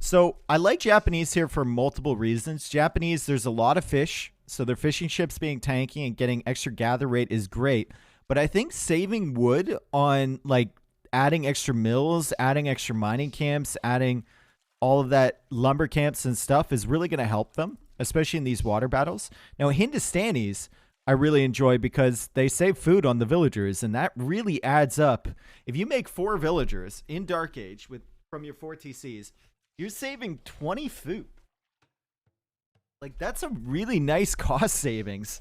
So I like Japanese here for multiple reasons. Japanese, there's a lot of fish, so their fishing ships being tanky and getting extra gather rate is great. But I think saving wood on like adding extra mills, adding extra mining camps, adding all of that lumber camps and stuff is really going to help them, especially in these water battles. Now, Hindustanis, I really enjoy because they save food on the villagers, and that really adds up. If you make 4 villagers in Dark Age from your 4 TCs, you're saving 20 food. Like, that's a really nice cost savings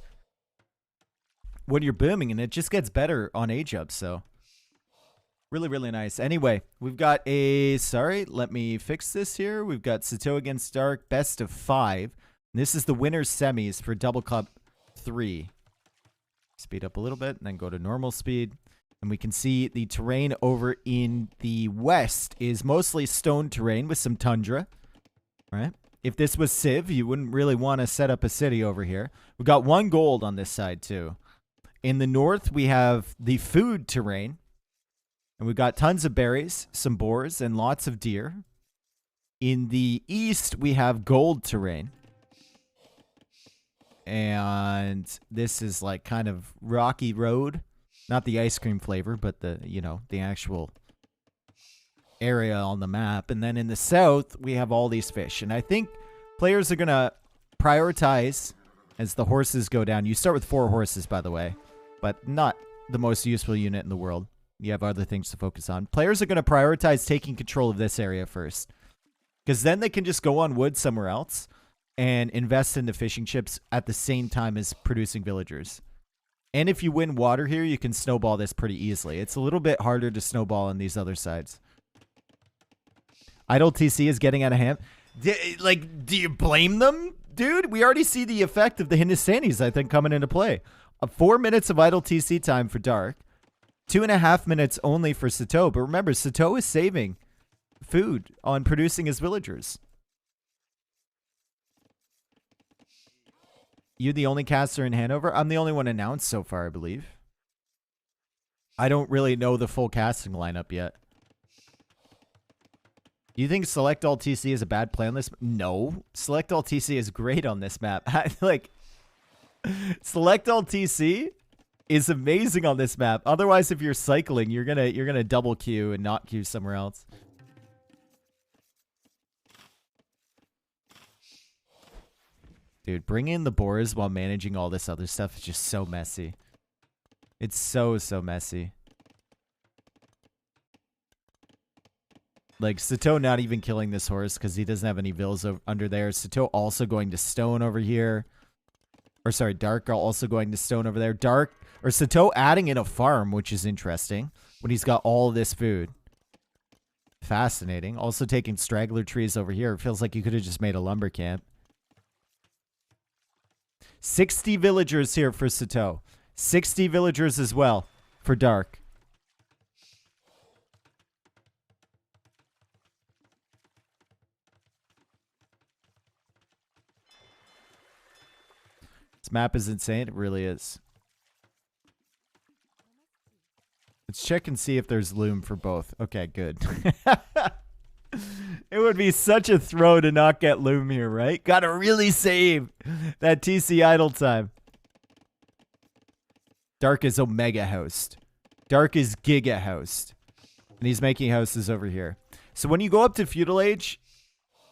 when you're booming, and it just gets better on age up, so really, really nice. Anyway, we've got sorry, let me fix this here. We've got Sitaux against Dark, best of 5. This is the winner's semis for Double Cup 3. Speed up a little bit and then go to normal speed. And we can see the terrain over in the west is mostly stone terrain with some tundra. All right. If this was Civ, you wouldn't really want to set up a city over here. We've got 1 gold on this side too. In the north, we have the food terrain. And we've got tons of berries, some boars, and lots of deer. In the east, we have gold terrain. And this is like kind of rocky road. Not the ice cream flavor, but the actual area on the map. And then in the south, we have all these fish. And I think players are going to prioritize as the horses go down. You start with 4 horses, by the way, but not the most useful unit in the world. You have other things to focus on. Players are going to prioritize taking control of this area first, because then they can just go on wood somewhere else and invest in the fishing ships at the same time as producing villagers. And if you win water here, you can snowball this pretty easily. It's a little bit harder to snowball on these other sides. Idle TC is getting out of hand. Do you blame them, dude? We already see the effect of the Hindustanis, I think, coming into play. 4 minutes of idle TC time for Dark. 2.5 minutes only for Sitaux. But remember, Sitaux is saving food on producing his villagers. You the only caster in Hanover? I'm the only one announced so far, I believe. I don't really know the full casting lineup yet. You think Select All TC is a bad play on this? No. Select All TC is great on this map. Select All TC is amazing on this map. Otherwise, if you're cycling, you're gonna double queue and not queue somewhere else. Dude, bringing in the boars while managing all this other stuff is just so messy. It's so messy. Like, Sitaux not even killing this horse because he doesn't have any vills under there. Sitaux also going to stone over here. Or sorry, Dark also going to stone over there. Sitaux adding in a farm, which is interesting, when he's got all this food. Fascinating. Also taking straggler trees over here. It feels like you could have just made a lumber camp. 60 villagers here for Sitaux. 60 villagers as well for Dark. This map is insane. It really is. Let's check and see if there's loom for both. Okay, good. It would be such a throw to not get loom here, right? Gotta really save that TC idle time. Dark is Omega Host. Dark is Giga Host. And he's making houses over here. So when you go up to Feudal Age,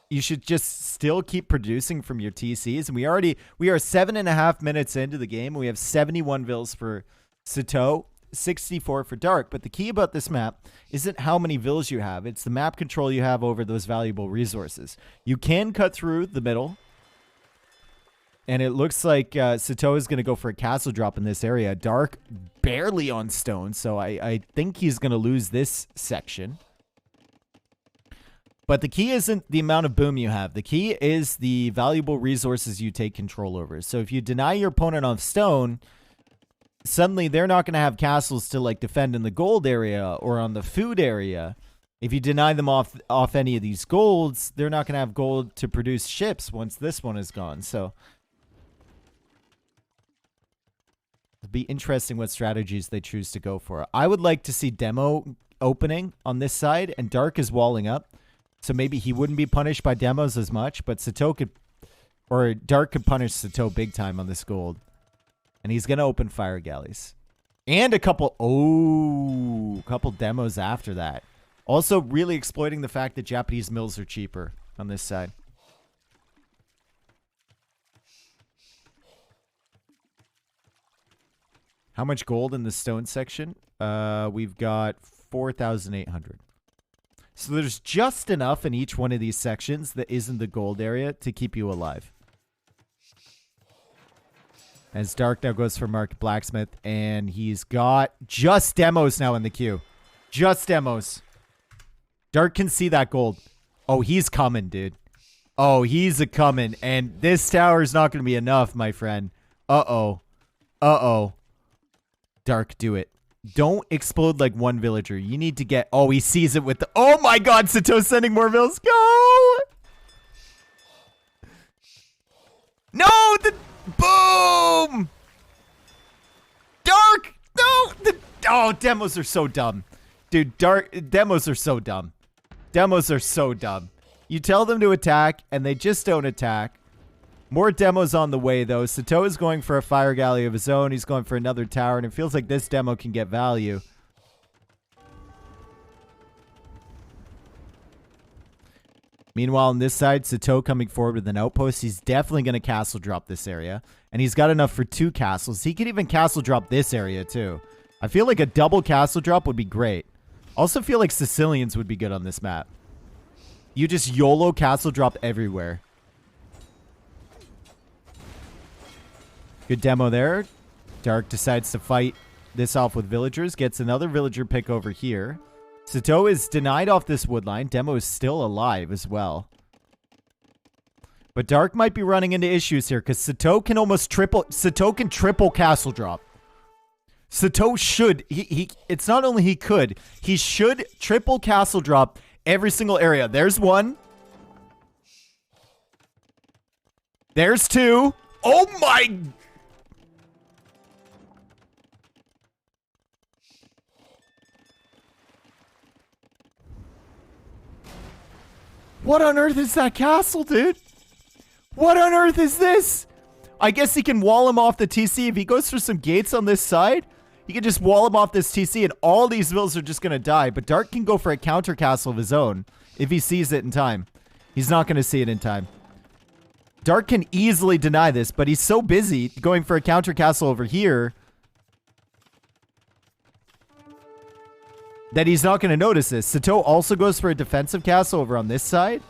you should just still keep producing from your TCs. And we are 7.5 minutes into the game. We have 71 vills for Sitaux, 64 for Dark. But the key about this map isn't how many vills you have. It's the map control you have over those valuable resources. You can cut through the middle. And it looks like Sitaux is going to go for a castle drop in this area. Dark barely on stone. So I think he's going to lose this section. But the key isn't the amount of boom you have. The key is the valuable resources you take control over. So if you deny your opponent on stone, suddenly they're not going to have castles to like defend in the gold area or on the food area. If you deny them off any of these golds, they're not going to have gold to produce ships once this one is gone. So it'll be interesting what strategies they choose to go for. I would like to see demo opening on this side, and Dark is walling up. So maybe he wouldn't be punished by demos as much, but Sitaux could, or Dark could punish Sitaux big time on this gold. And he's going to open fire galleys. And a couple demos after that. Also really exploiting the fact that Japanese mills are cheaper on this side. How much gold in the stone section? We've got 4,800. So there's just enough in each one of these sections that isn't the gold area to keep you alive. As Dark now goes for Market Blacksmith, and he's got just demos now in the queue. Just demos. Dark can see that gold. Oh, he's coming, dude. Oh, he's a coming. And this tower is not going to be enough, my friend. Uh-oh. Uh-oh. Dark, do it. Don't explode like one villager. You need to get... Oh, he sees it with the... Oh my god, Sitau's sending more vills. Go! No! The... Boom! Dark! No! The... Oh, demos are so dumb. Dude, demos are so dumb. Demos are so dumb. You tell them to attack, and they just don't attack. More demos on the way, though. Sitaux is going for a fire galley of his own. He's going for another tower, and it feels like this demo can get value. Meanwhile, on this side, Sitaux coming forward with an outpost. He's definitely going to castle drop this area, and he's got enough for 2 castles. He could even castle drop this area, too. I feel like a double castle drop would be great. Also feel like Sicilians would be good on this map. You just YOLO castle drop everywhere. Good demo there. Dark decides to fight this off with villagers. Gets another villager pick over here. Sitaux is denied off this wood line. Demo is still alive as well. But Dark might be running into issues here because Sitaux can almost triple... Sitaux can triple castle drop. Sitaux should... It's not only he could. He should triple castle drop every single area. There's 1. There's 2. Oh my... What on earth is that castle, dude? What on earth is this? I guess he can wall him off the TC. If he goes through some gates on this side, he can just wall him off this TC and all these villas are just going to die. But Dark can go for a counter castle of his own if he sees it in time. He's not going to see it in time. Dark can easily deny this, but he's so busy going for a counter castle over here that he's not going to notice this. Sitaux also goes for a defensive castle over on this side.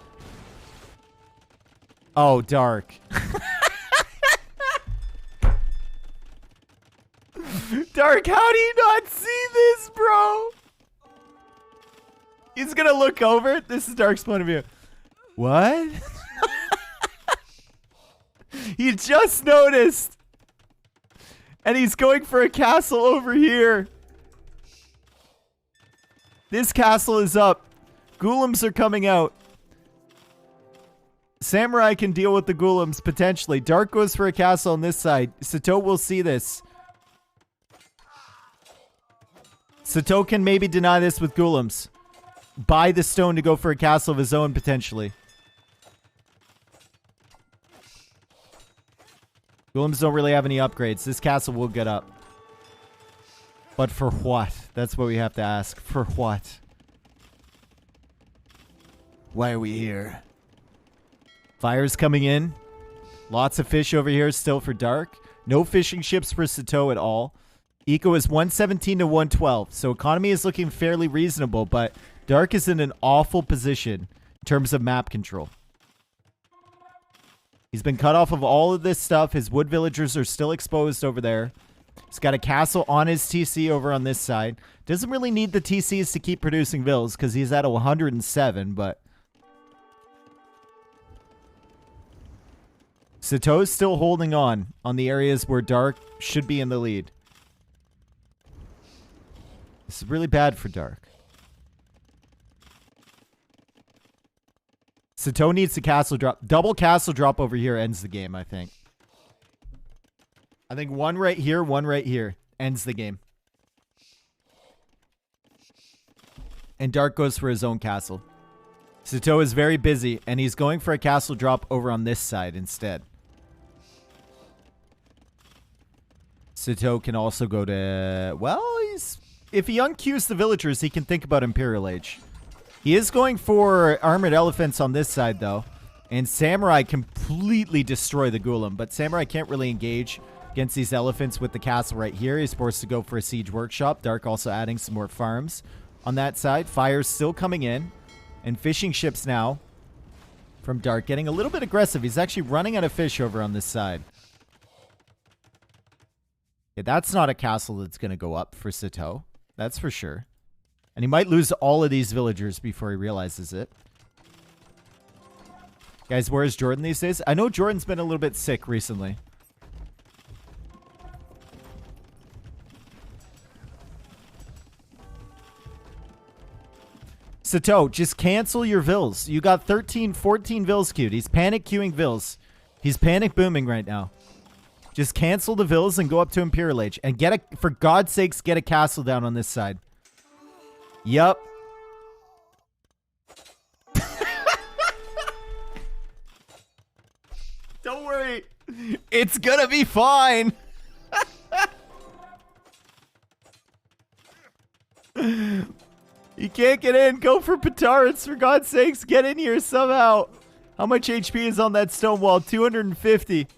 Oh, Dark. Dark, how do you not see this, bro? He's going to look over. This is Dark's point of view. What? He just noticed. And he's going for a castle over here. This castle is up. Golems are coming out. Samurai can deal with the golems, potentially. Dark goes for a castle on this side. Sitaux will see this. Sitaux can maybe deny this with golems. Buy the stone to go for a castle of his own, potentially. Golems don't really have any upgrades. This castle will get up. But for what? That's what we have to ask. For what? Why are we here? Fire's coming in. Lots of fish over here still for Dark. No fishing ships for Sitaux at all. Eco is 117 to 112. So economy is looking fairly reasonable, but Dark is in an awful position in terms of map control. He's been cut off of all of this stuff. His wood villagers are still exposed over there. He's got a castle on his TC over on this side. Doesn't really need the TCs to keep producing vills because he's at a 107, but... Sitau's still holding on the areas where Dark should be in the lead. This is really bad for Dark. Sitaux needs the castle drop. Double castle drop over here ends the game, I think. I think one right here ends the game. And Dark goes for his own castle. Sitaux is very busy, and he's going for a castle drop over on this side instead. Sitaux can also go to... Well, if he unqueues the villagers, he can think about Imperial Age. He is going for armored elephants on this side, though. And Samurai completely destroy the Golem. But Samurai can't really engage against these elephants with the castle right here. He's forced to go for a siege workshop. Dark also adding some more farms on that side. Fire's still coming in. And fishing ships now from Dark getting a little bit aggressive. He's actually running out of fish over on this side. Yeah, that's not a castle that's going to go up for Sitaux. That's for sure. And he might lose all of these villagers before he realizes it. Guys, where is Jordan these days? I know Jordan's been a little bit sick recently. Sitaux, just cancel your vills. You got 13, 14 vills queued. He's panic queuing vills. He's panic booming right now. Just cancel the vills and go up to Imperial Age. And get a, for God's sakes, get a castle down on this side. Yup. Don't worry. It's gonna be fine. You can't get in. Go for petards. For God's sakes, get in here somehow. How much HP is on that stone wall? 250.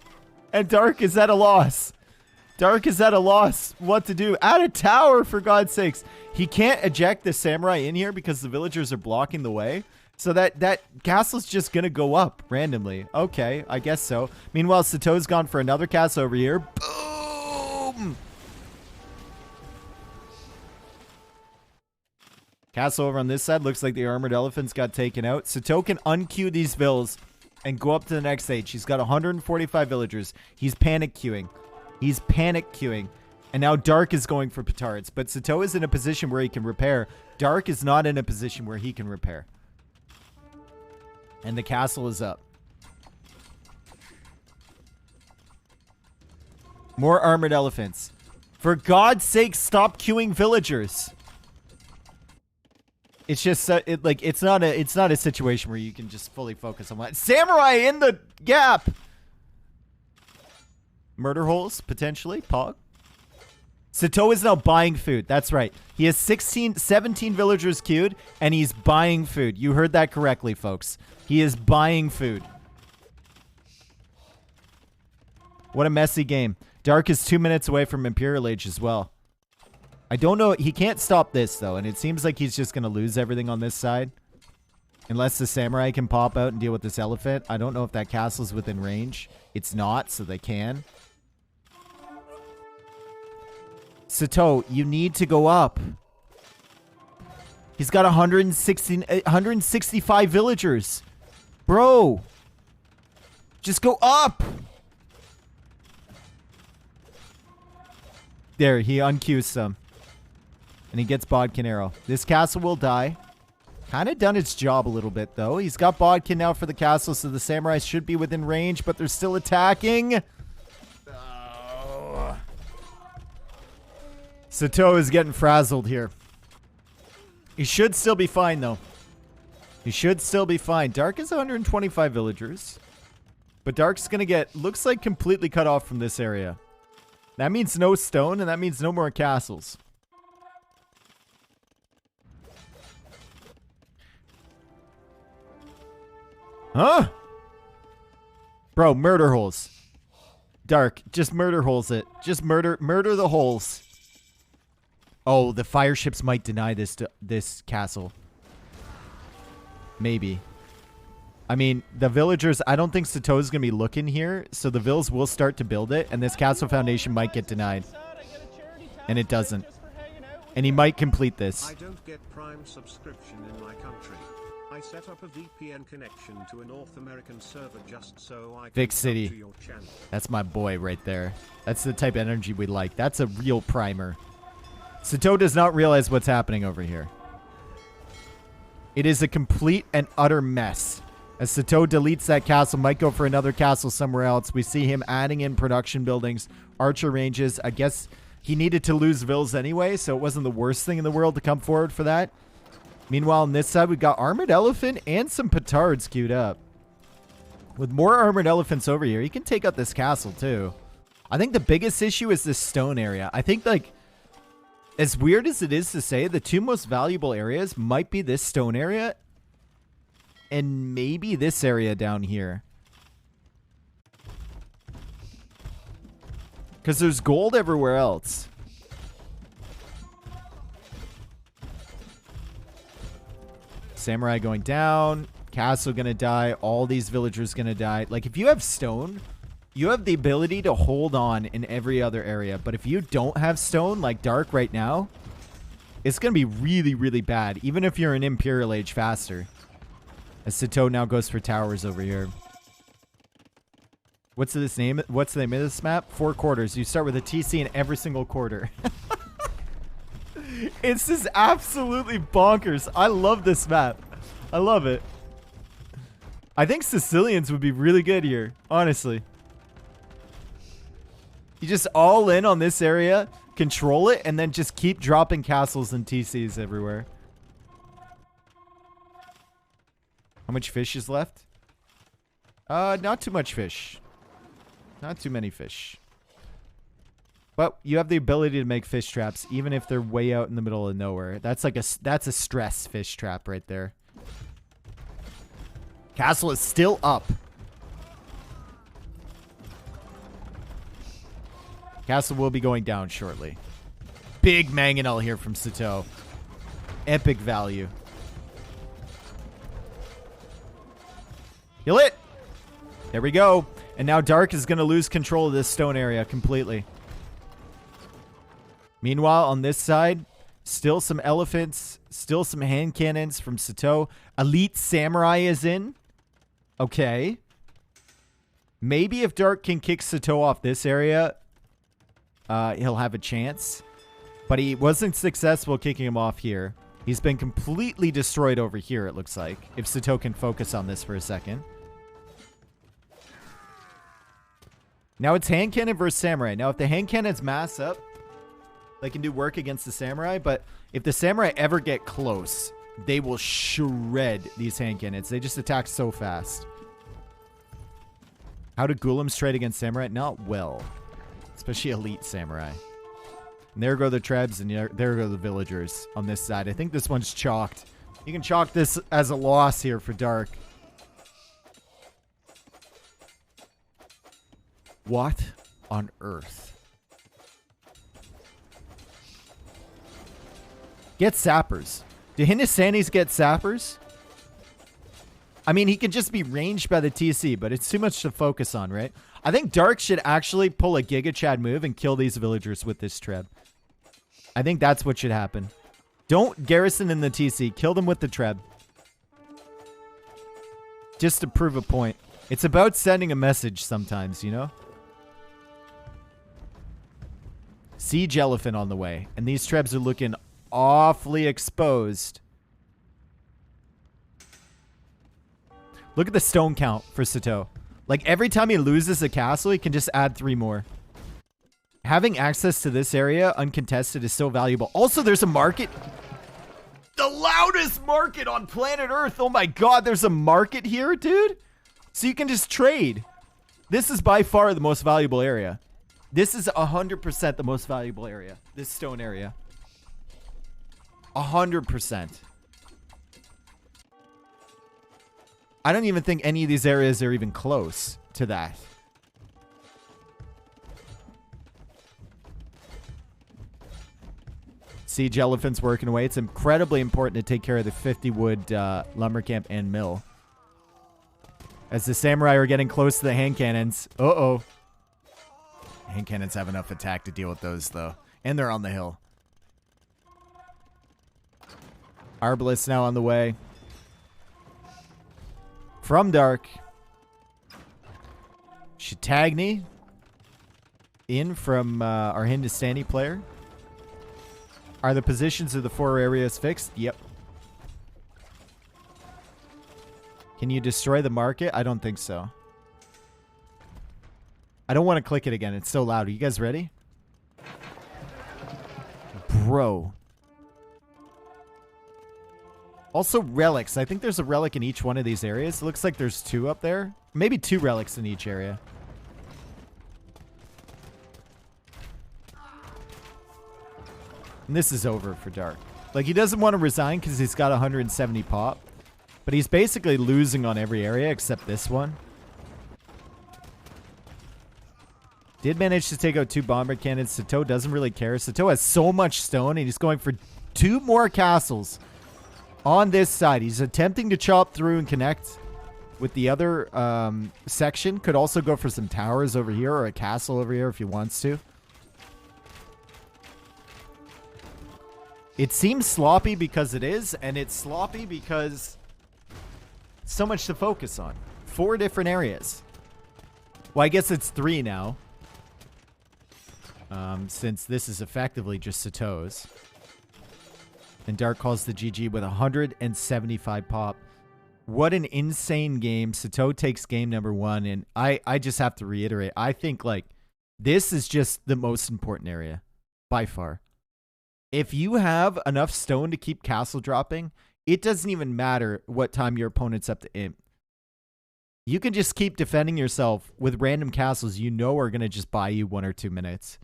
And Dark is at a loss. Dark is at a loss what to do. Add a tower, for God's sakes. He can't eject the samurai in here because the villagers are blocking the way. So that castle's just going to go up randomly. Okay, I guess so. Meanwhile, Sitau's gone for another castle over here. Boom! Castle over on this side. Looks like the armored elephants got taken out. Sitaux can unqueue these vills and go up to the next stage. He's got 145 villagers. He's panic queuing. He's panic queuing. And now Dark is going for petards. But Sitaux is in a position where he can repair. Dark is not in a position where he can repair. And the castle is up. More armored elephants. For God's sake, stop queuing villagers. It's just it's not a situation where you can just fully focus on what samurai in the gap. Murder holes potentially. Pog. Sitaux is now buying food. That's right. He has 17 villagers queued, and he's buying food. You heard that correctly, folks. He is buying food. What a messy game. Dark is 2 minutes away from Imperial Age as well. I don't know. He can't stop this, though, and it seems like he's just going to lose everything on this side. Unless the samurai can pop out and deal with this elephant. I don't know if that castle's within range. It's not, so they can. Sitaux, you need to go up. He's got 165 villagers. Bro. Just go up. There, he unqueues some. And he gets Bodkin Arrow. This castle will die. Kind of done its job a little bit, though. He's got Bodkin now for the castle, so the samurai should be within range, but they're still attacking. Oh. Sitaux is getting frazzled here. He should still be fine, though. He should still be fine. Dark is 125 villagers. But Dark's going to get, looks like, completely cut off from this area. That means no stone, and that means no more castles. Huh? Bro, murder holes. Dark, just murder holes it. Just murder the holes. Oh, the fire ships might deny this castle. Maybe. I mean, the villagers, I don't think Sitaux is going to be looking here, so the vills will start to build it, and this castle foundation might get denied. And it doesn't. And he might complete this. I don't get Prime subscription in my country. I set up a VPN connection to a North American server just so I can Vic City. to your channel. That's my boy right there. That's the type of energy we like. That's a real primer. Sitaux does not realize what's happening over here. It is a complete and utter mess. As Sitaux deletes that castle, might go for another castle somewhere else. We see him adding in production buildings, archer ranges. I guess he needed to lose vills anyway, so it wasn't the worst thing in the world to come forward for that. Meanwhile, on this side, we've got Armored Elephant and some Petards queued up. With more Armored Elephants over here, he can take out this castle, too. I think the biggest issue is this stone area. I think, like, as weird as it is to say, the two most valuable areas might be this stone area and maybe this area down here. Because there's gold everywhere else. Samurai going down. Castle gonna die. All these villagers gonna die. Like, if you have stone, you have the ability to hold on in every other area. But if you don't have stone, like Dark right now, it's gonna be really, really bad. Even if you're in Imperial Age faster. As Sitaux now goes for towers over here. What's the name of this map? 4 quarters. You start with a TC in every single quarter. It's just absolutely bonkers. I love this map. I love it. I think Sicilians would be really good here, honestly. You just all in on this area, control it, and then just keep dropping castles and TCs everywhere. How much fish is left? Not too much fish. Not too many fish. But you have the ability to make fish traps, even if they're way out in the middle of nowhere. That's like that's a stress fish trap right there. Castle is still up. Castle will be going down shortly. Big mangonel here from Sitaux. Epic value. Kill it! There we go. And now Dark is going to lose control of this stone area completely. Meanwhile, on this side, still some elephants, still some hand cannons from Sitaux. Elite Samurai is in. Okay. Maybe if Dark can kick Sitaux off this area, he'll have a chance. But he wasn't successful kicking him off here. He's been completely destroyed over here, it looks like. If Sitaux can focus on this for a second. Now it's hand cannon versus samurai. Now if the hand cannons mass up, they can do work against the samurai. But if the samurai ever get close, they will shred these hand cannons. They just attack so fast. How do golems trade against samurai? Not well. Especially elite samurai. And there go the trebs, and there go the villagers on this side. I think this one's chalked. You can chalk this as a loss here for Dark. What on earth? Get sappers. Do Hindustanis get sappers? I mean, he can just be ranged by the TC, but it's too much to focus on, right? I think Dark should actually pull a Giga Chad move and kill these villagers with this treb. I think that's what should happen. Don't garrison in the TC. Kill them with the treb. Just to prove a point. It's about sending a message sometimes, you know? Siege Elephant on the way. And these trebs are looking awfully exposed. Look at the stone count for Sitaux. Like, every time he loses a castle, he can just add 3 more. Having access to this area uncontested is so valuable. Also, there's a market. The loudest market on planet Earth. Oh my god, there's a market here, dude. So you can just trade. This is by far the most valuable area. This is 100% the most valuable area. This stone area. 100%. I don't even think any of these areas are even close to that. Siege Elephant's working away. It's incredibly important to take care of the 50 wood lumber camp and mill. As the samurai are getting close to the hand cannons. Uh-oh. Hand cannons have enough attack to deal with those, though. And they're on the hill. Arbalest now on the way. From Dark. Shatagni. In from our Hindustani player. Are the positions of the 4 areas fixed? Yep. Can you destroy the market? I don't think so. I don't want to click it again. It's so loud. Are you guys ready? Bro. Also, relics. I think there's a relic in each one of these areas. It looks like there's 2 up there. Maybe 2 relics in each area. And this is over for Dark. Like, he doesn't want to resign because he's got 170 pop. But he's basically losing on every area except this one. Did manage to take out 2 bomber cannons. Sitaux doesn't really care. Sitaux has so much stone, and he's going for 2 more castles on this side. He's attempting to chop through and connect with the other section. Could also go for some towers over here or a castle over here if he wants to. It seems sloppy because it is, and it's sloppy because so much to focus on. 4 different areas. Well, I guess it's 3 now. Since this is effectively just Sitaux's. And Dark calls the GG with 175 pop. What an insane game. Sitaux takes game number 1, and I just have to reiterate. I think, like, this is just the most important area. By far. If you have enough stone to keep castle dropping, it doesn't even matter what time your opponent's up to imp. You can just keep defending yourself with random castles you know are going to just buy you 1 or 2 minutes.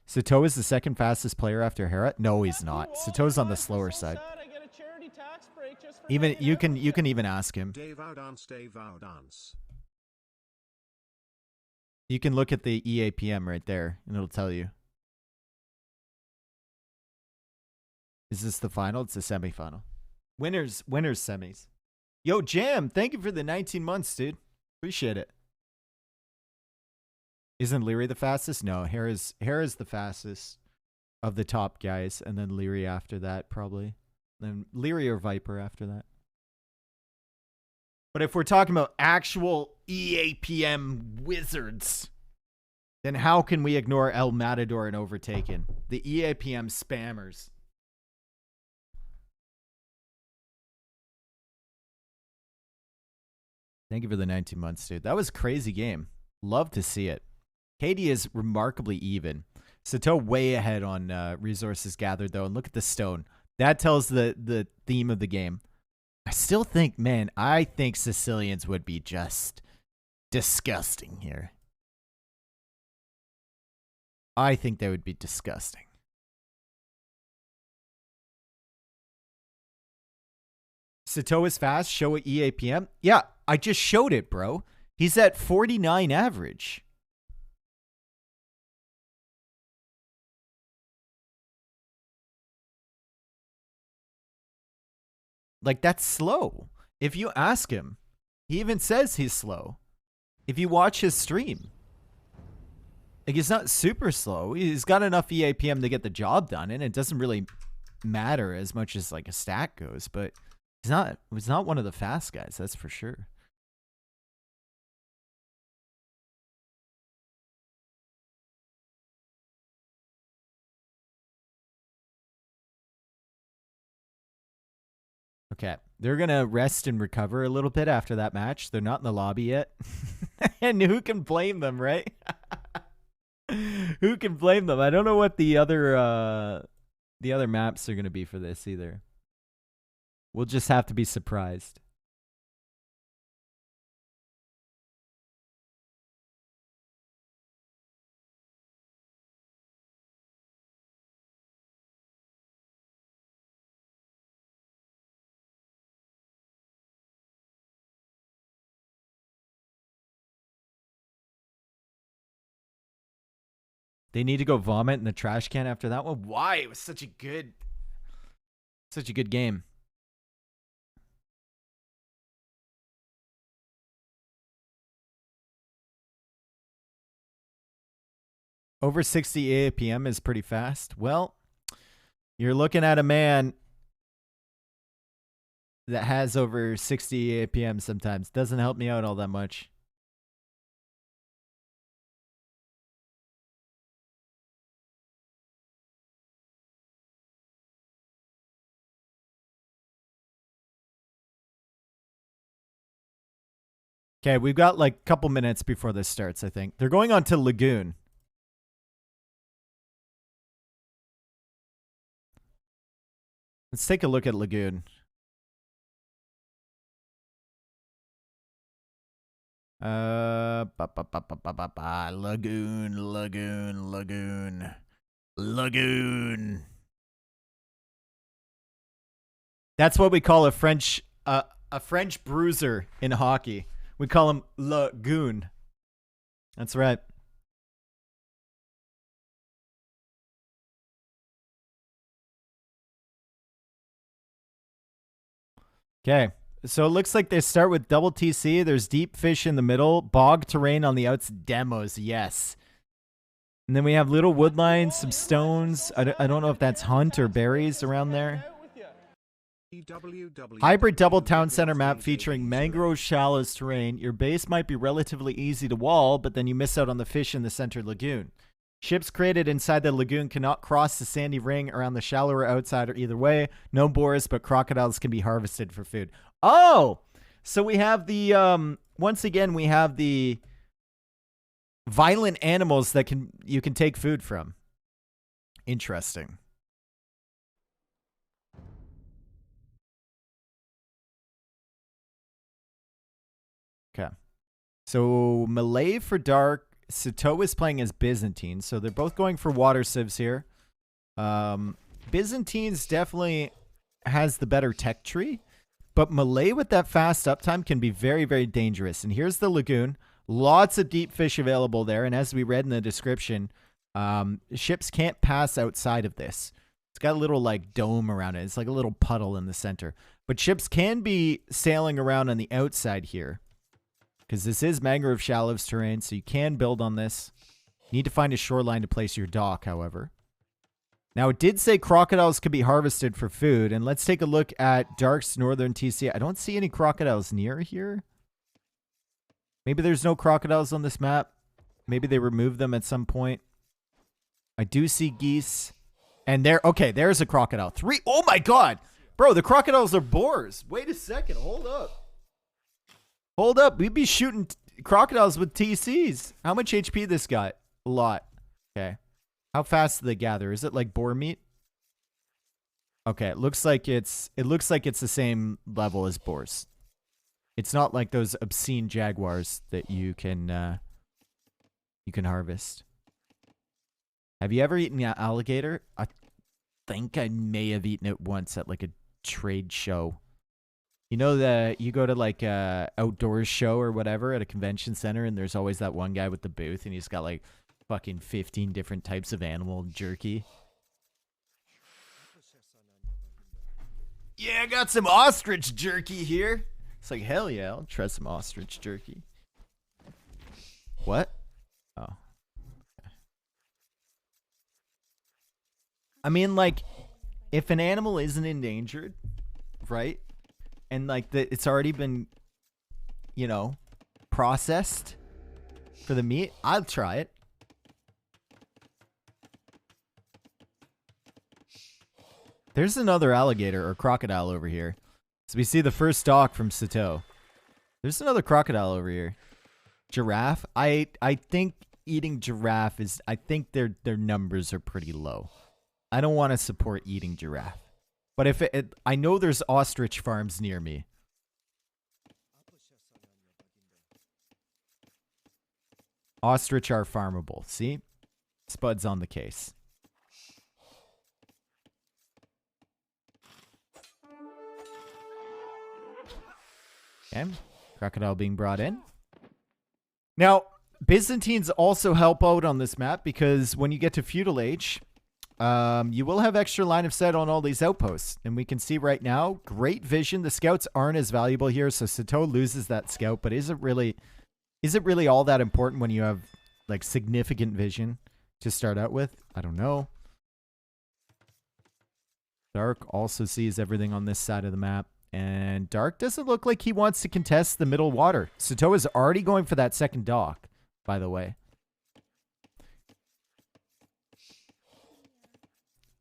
Sitaux is the 2nd fastest player after Hera? No, he's not. Sitaux's on the slower side. Even you can even ask him. You can look at the EAPM right there, and it'll tell you. Is this the final? It's the semifinal. Winners semis. Yo, Jam, thank you for the 19 months, dude. Appreciate it. Isn't Leary the fastest? No, Hera's the fastest of the top guys, and then Leary after that, probably. Then Leary or Viper after that. But if we're talking about actual EAPM wizards, then how can we ignore El Matador and Overtaken? The EAPM spammers. Thank you for the 19 months, dude. That was a crazy game. Love to see it. Katie is remarkably even. Sitaux way ahead on resources gathered, though. And look at the stone. That tells the theme of the game. I still think, man, I think Sicilians would be just disgusting here. I think they would be disgusting. Sitaux is fast. Show at EAPM. Yeah, I just showed it, bro. He's at 49 average. Like, that's slow. If you ask him, he even says he's slow. If you watch his stream, like, he's not super slow. He's got enough EAPM to get the job done, and it doesn't really matter as much as, like, a stat goes, but he's not one of the fast guys, that's for sure. Okay, they're going to rest and recover a little bit after that match. They're not in the lobby yet. And who can blame them, right? Who can blame them? I don't know what the other maps are going to be for this either. We'll just have to be surprised. They need to go vomit in the trash can after that one. Why? It was such a good game. Over 60 APM is pretty fast. Well, you're looking at a man that has over 60 APM sometimes. Doesn't help me out all that much. Okay, we've got like a couple minutes before this starts, I think. They're going on to Lagoon. Let's take a look at lagoon. Lagoon. That's what we call a French bruiser in hockey. We call him lagoon. That's right. Okay. So it looks like they start with double TC. There's deep fish in the middle, bog terrain on the outs. Demos, yes. And then we have little wood lines, some stones. I don't know if that's hunt or berries around there. Hybrid double town center map featuring mangrove shallows terrain. Your base might be relatively easy to wall, but then you miss out on the fish in the center lagoon. Ships created inside the lagoon cannot cross the sandy ring around the shallower outside or either way. No boars, but crocodiles can be harvested for food. Oh! So we have the, once again, we have the violent animals that you can take food from. Interesting. Okay. So Malay for dark. Sitaux is playing as Byzantine, so they're both going for water sieves here. Byzantine's definitely has the better tech tree, but Malay with that fast uptime can be very, very dangerous. And here's the lagoon. Lots of deep fish available there, and as we read in the description, ships can't pass outside of this. It's got a little like dome around it. It's like a little puddle in the center. But ships can be sailing around on the outside here, because this is mangrove shallows terrain, so you can build on this. You need to find a shoreline to place your dock, however. Now, it did say crocodiles could be harvested for food, and let's take a look at Dark's northern TC. I don't see any crocodiles near here. Maybe there's no crocodiles on this map. Maybe they removed them at some point. I do see geese. And there, okay, there's a crocodile. Oh my god! Bro, the crocodiles are boars. Wait a second, hold up. Hold up, we'd be shooting crocodiles with TCs. How much HP this got? A lot. Okay. How fast do they gather? Is it like boar meat? Okay, it looks like it's the same level as boars. It's not like those obscene jaguars that you can harvest. Have you ever eaten an alligator? I think I may have eaten it once at like a trade show. You know, you go to like a outdoors show or whatever at a convention center, and there's always that one guy with the booth, and he's got like fucking 15 different types of animal jerky. Yeah, I got some ostrich jerky here. It's like, hell yeah, I'll try some ostrich jerky. What? Oh. Okay. I mean, like, if an animal isn't endangered, right? And like it's already been, you know, processed for the meat, I'll try it. There's another alligator or crocodile over here. So we see the first dock from Sitaux. There's another crocodile over here. Giraffe. I think eating giraffe is, I think their numbers are pretty low. I don't want to support eating giraffe. But if I know there's ostrich farms near me. Ostrich are farmable. See? Spud's on the case. Okay. Crocodile being brought in. Now, Byzantines also help out on this map because when you get to feudal age, you will have extra line of sight on all these outposts. And we can see right now, great vision. The scouts aren't as valuable here, so Sitaux loses that scout. But is it really all that important when you have like significant vision to start out with? I don't know. Dark also sees everything on this side of the map. And Dark doesn't look like he wants to contest the middle water. Sitaux is already going for that second dock, by the way.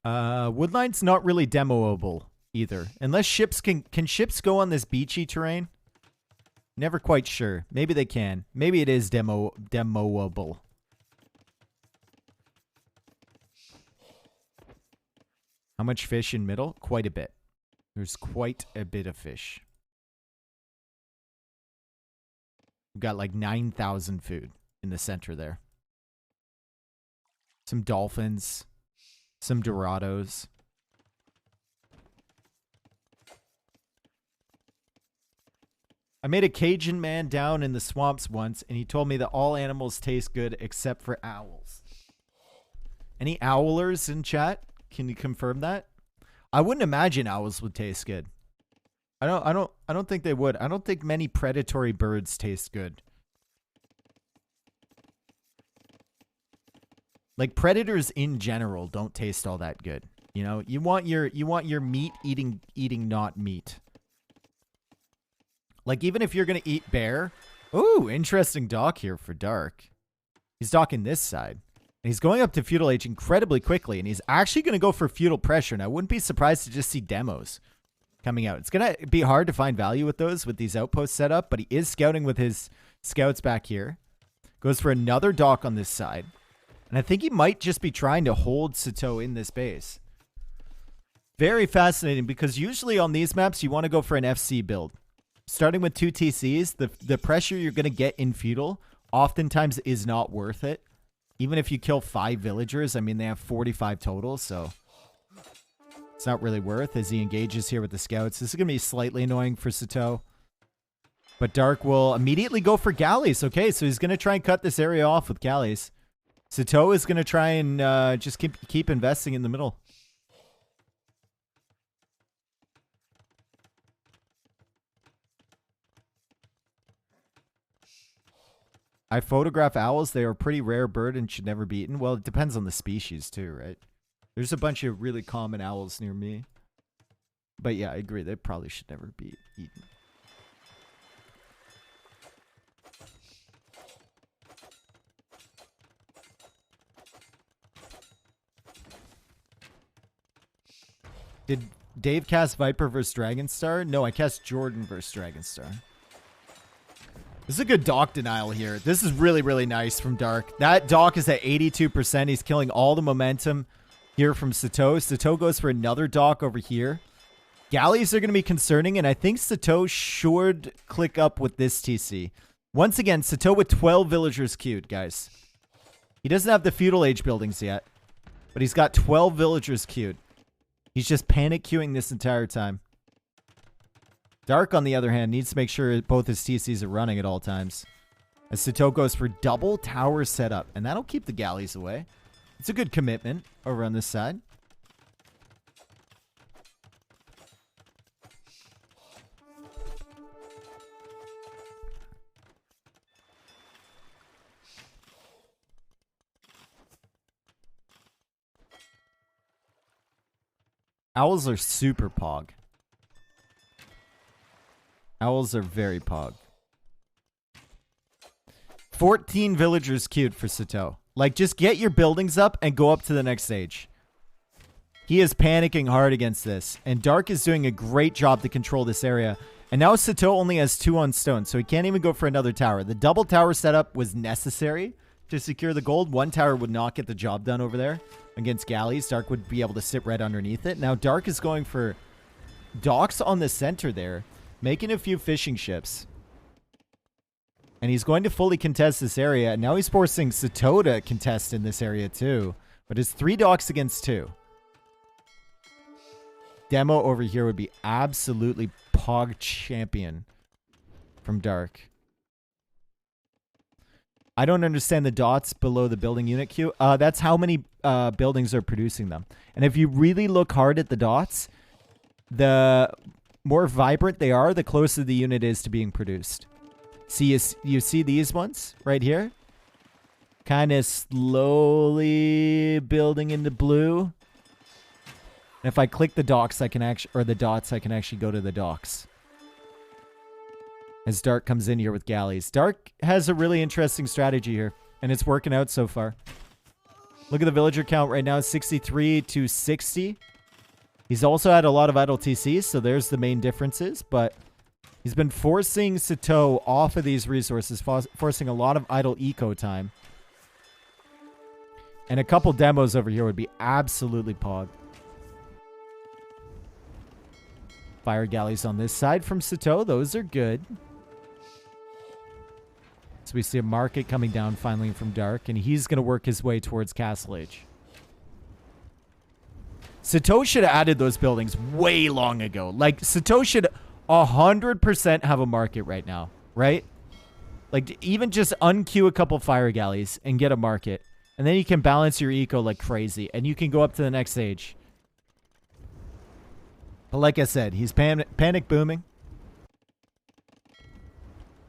Woodline's not really demoable either. Unless ships can ships go on this beachy terrain? Never quite sure. Maybe they can. Maybe it is demoable. How much fish in middle? Quite a bit. There's quite a bit of fish. We've got like 9,000 food in the center there. Some dolphins. Some Dorados. I made a Cajun man down in the swamps once, and he told me that all animals taste good except for owls. Any owlers in chat? Can you confirm that? I wouldn't imagine owls would taste good. I don't think they would. I don't think many predatory birds taste good. Like predators in general don't taste all that good. You know, you want your meat eating not meat. Like even if you're gonna eat bear. Ooh, interesting dock here for Dark. He's docking this side. And he's going up to feudal age incredibly quickly, and he's actually gonna go for feudal pressure. And I wouldn't be surprised to just see demos coming out. It's gonna be hard to find value with those with these outposts set up, but he is scouting with his scouts back here. Goes for another dock on this side. And I think he might just be trying to hold Sitaux in this base. Very fascinating, because usually on these maps, you want to go for an FC build. Starting with 2 TCs, the pressure you're going to get in feudal oftentimes is not worth it. Even if you kill 5 villagers, I mean, they have 45 total, so it's not really worth as he engages here with the scouts. This is going to be slightly annoying for Sitaux. But Dark will immediately go for galleys. Okay, so he's going to try and cut this area off with galleys. Sitaux is going to try and just keep investing in the middle. I photograph owls. They are a pretty rare bird and should never be eaten. Well, it depends on the species too, right? There's a bunch of really common owls near me. But yeah, I agree. They probably should never be eaten. Did Dave cast Viper versus Dragonstar? No, I cast Jordan versus Dragonstar. This is a good dock denial here. This is really, really nice from Dark. That dock is at 82%. He's killing all the momentum here from Sitaux. Sitaux goes for another dock over here. Galleys are going to be concerning, and I think Sitaux should click up with this TC. Once again, Sitaux with 12 villagers queued, guys. He doesn't have the feudal age buildings yet, but he's got 12 villagers queued. He's just panic queuing this entire time. Dark, on the other hand, needs to make sure both his TCs are running at all times. As Sitaux goes for double tower setup, and that'll keep the galleys away. It's a good commitment over on this side. Owls are super pog. Owls are very pog. 14 villagers queued for Sitaux. Like, just get your buildings up and go up to the next stage. He is panicking hard against this. And Dark is doing a great job to control this area. And now Sitaux only has 2 on stone, so he can't even go for another tower. The double tower setup was necessary to secure the gold. 1 tower would not get the job done over there against galleys. Dark would be able to sit right underneath it. Now Dark is going for docks on the center there, making a few fishing ships. And he's going to fully contest this area. And now he's forcing Sitaux to contest in this area too. But it's 3 docks against 2. Demo over here would be absolutely pog champion from Dark. I don't understand the dots below the building unit queue. That's how many buildings are producing them. And if you really look hard at the dots, the more vibrant they are, the closer the unit is to being produced. See, you see these ones right here? Kind of slowly building into blue. And if I click the docks, I can actually, or the dots, I can actually go to the docks. As Dark comes in here with galleys. Dark has a really interesting strategy here, and it's working out so far. Look at the villager count right now, 63 to 60. He's also had a lot of idle TCs, so there's the main differences, but he's been forcing Sitaux off of these resources, forcing a lot of idle eco time. And a couple demos over here would be absolutely pog. Fire galleys on this side from Sitaux. Those are good. So we see a market coming down finally from Dark, and he's going to work his way towards Castle Age. Sitaux should have added those buildings way long ago. Like, Sitaux should 100% have a market right now, right? Like, even just unqueue a couple fire galleys and get a market. And then you can balance your eco like crazy, and you can go up to the next stage. But like I said, he's panic booming.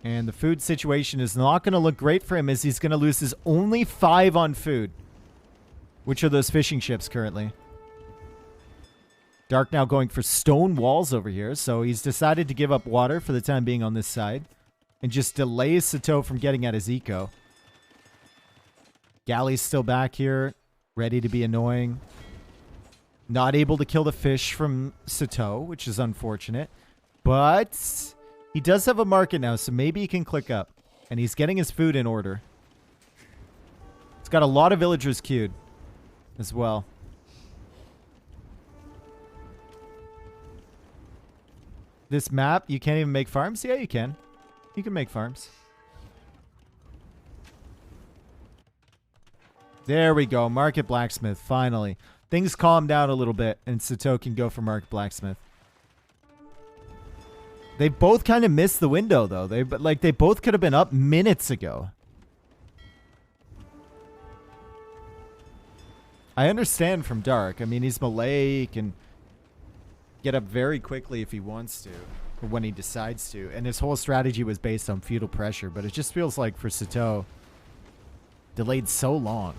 And the food situation is not going to look great for him as he's going to lose his only 5 on food. Which are those fishing ships currently. Dark now going for stone walls over here. So he's decided to give up water for the time being on this side. And just delays Sitaux from getting at his eco. Galley's still back here. Ready to be annoying. Not able to kill the fish from Sitaux, which is unfortunate. But he does have a market now, so maybe he can click up. And he's getting his food in order. He's got a lot of villagers queued as well. This map, you can't even make farms? Yeah, you can. You can make farms. There we go. Market Blacksmith, finally. Things calm down a little bit, and Sitaux can go for Market Blacksmith. They both kind of missed the window, though. They both could have been up minutes ago. I understand from Dark. I mean, he's Malay. He can get up very quickly if he wants to, or when he decides to. And his whole strategy was based on feudal pressure, but it just feels like for Sitaux, delayed so long.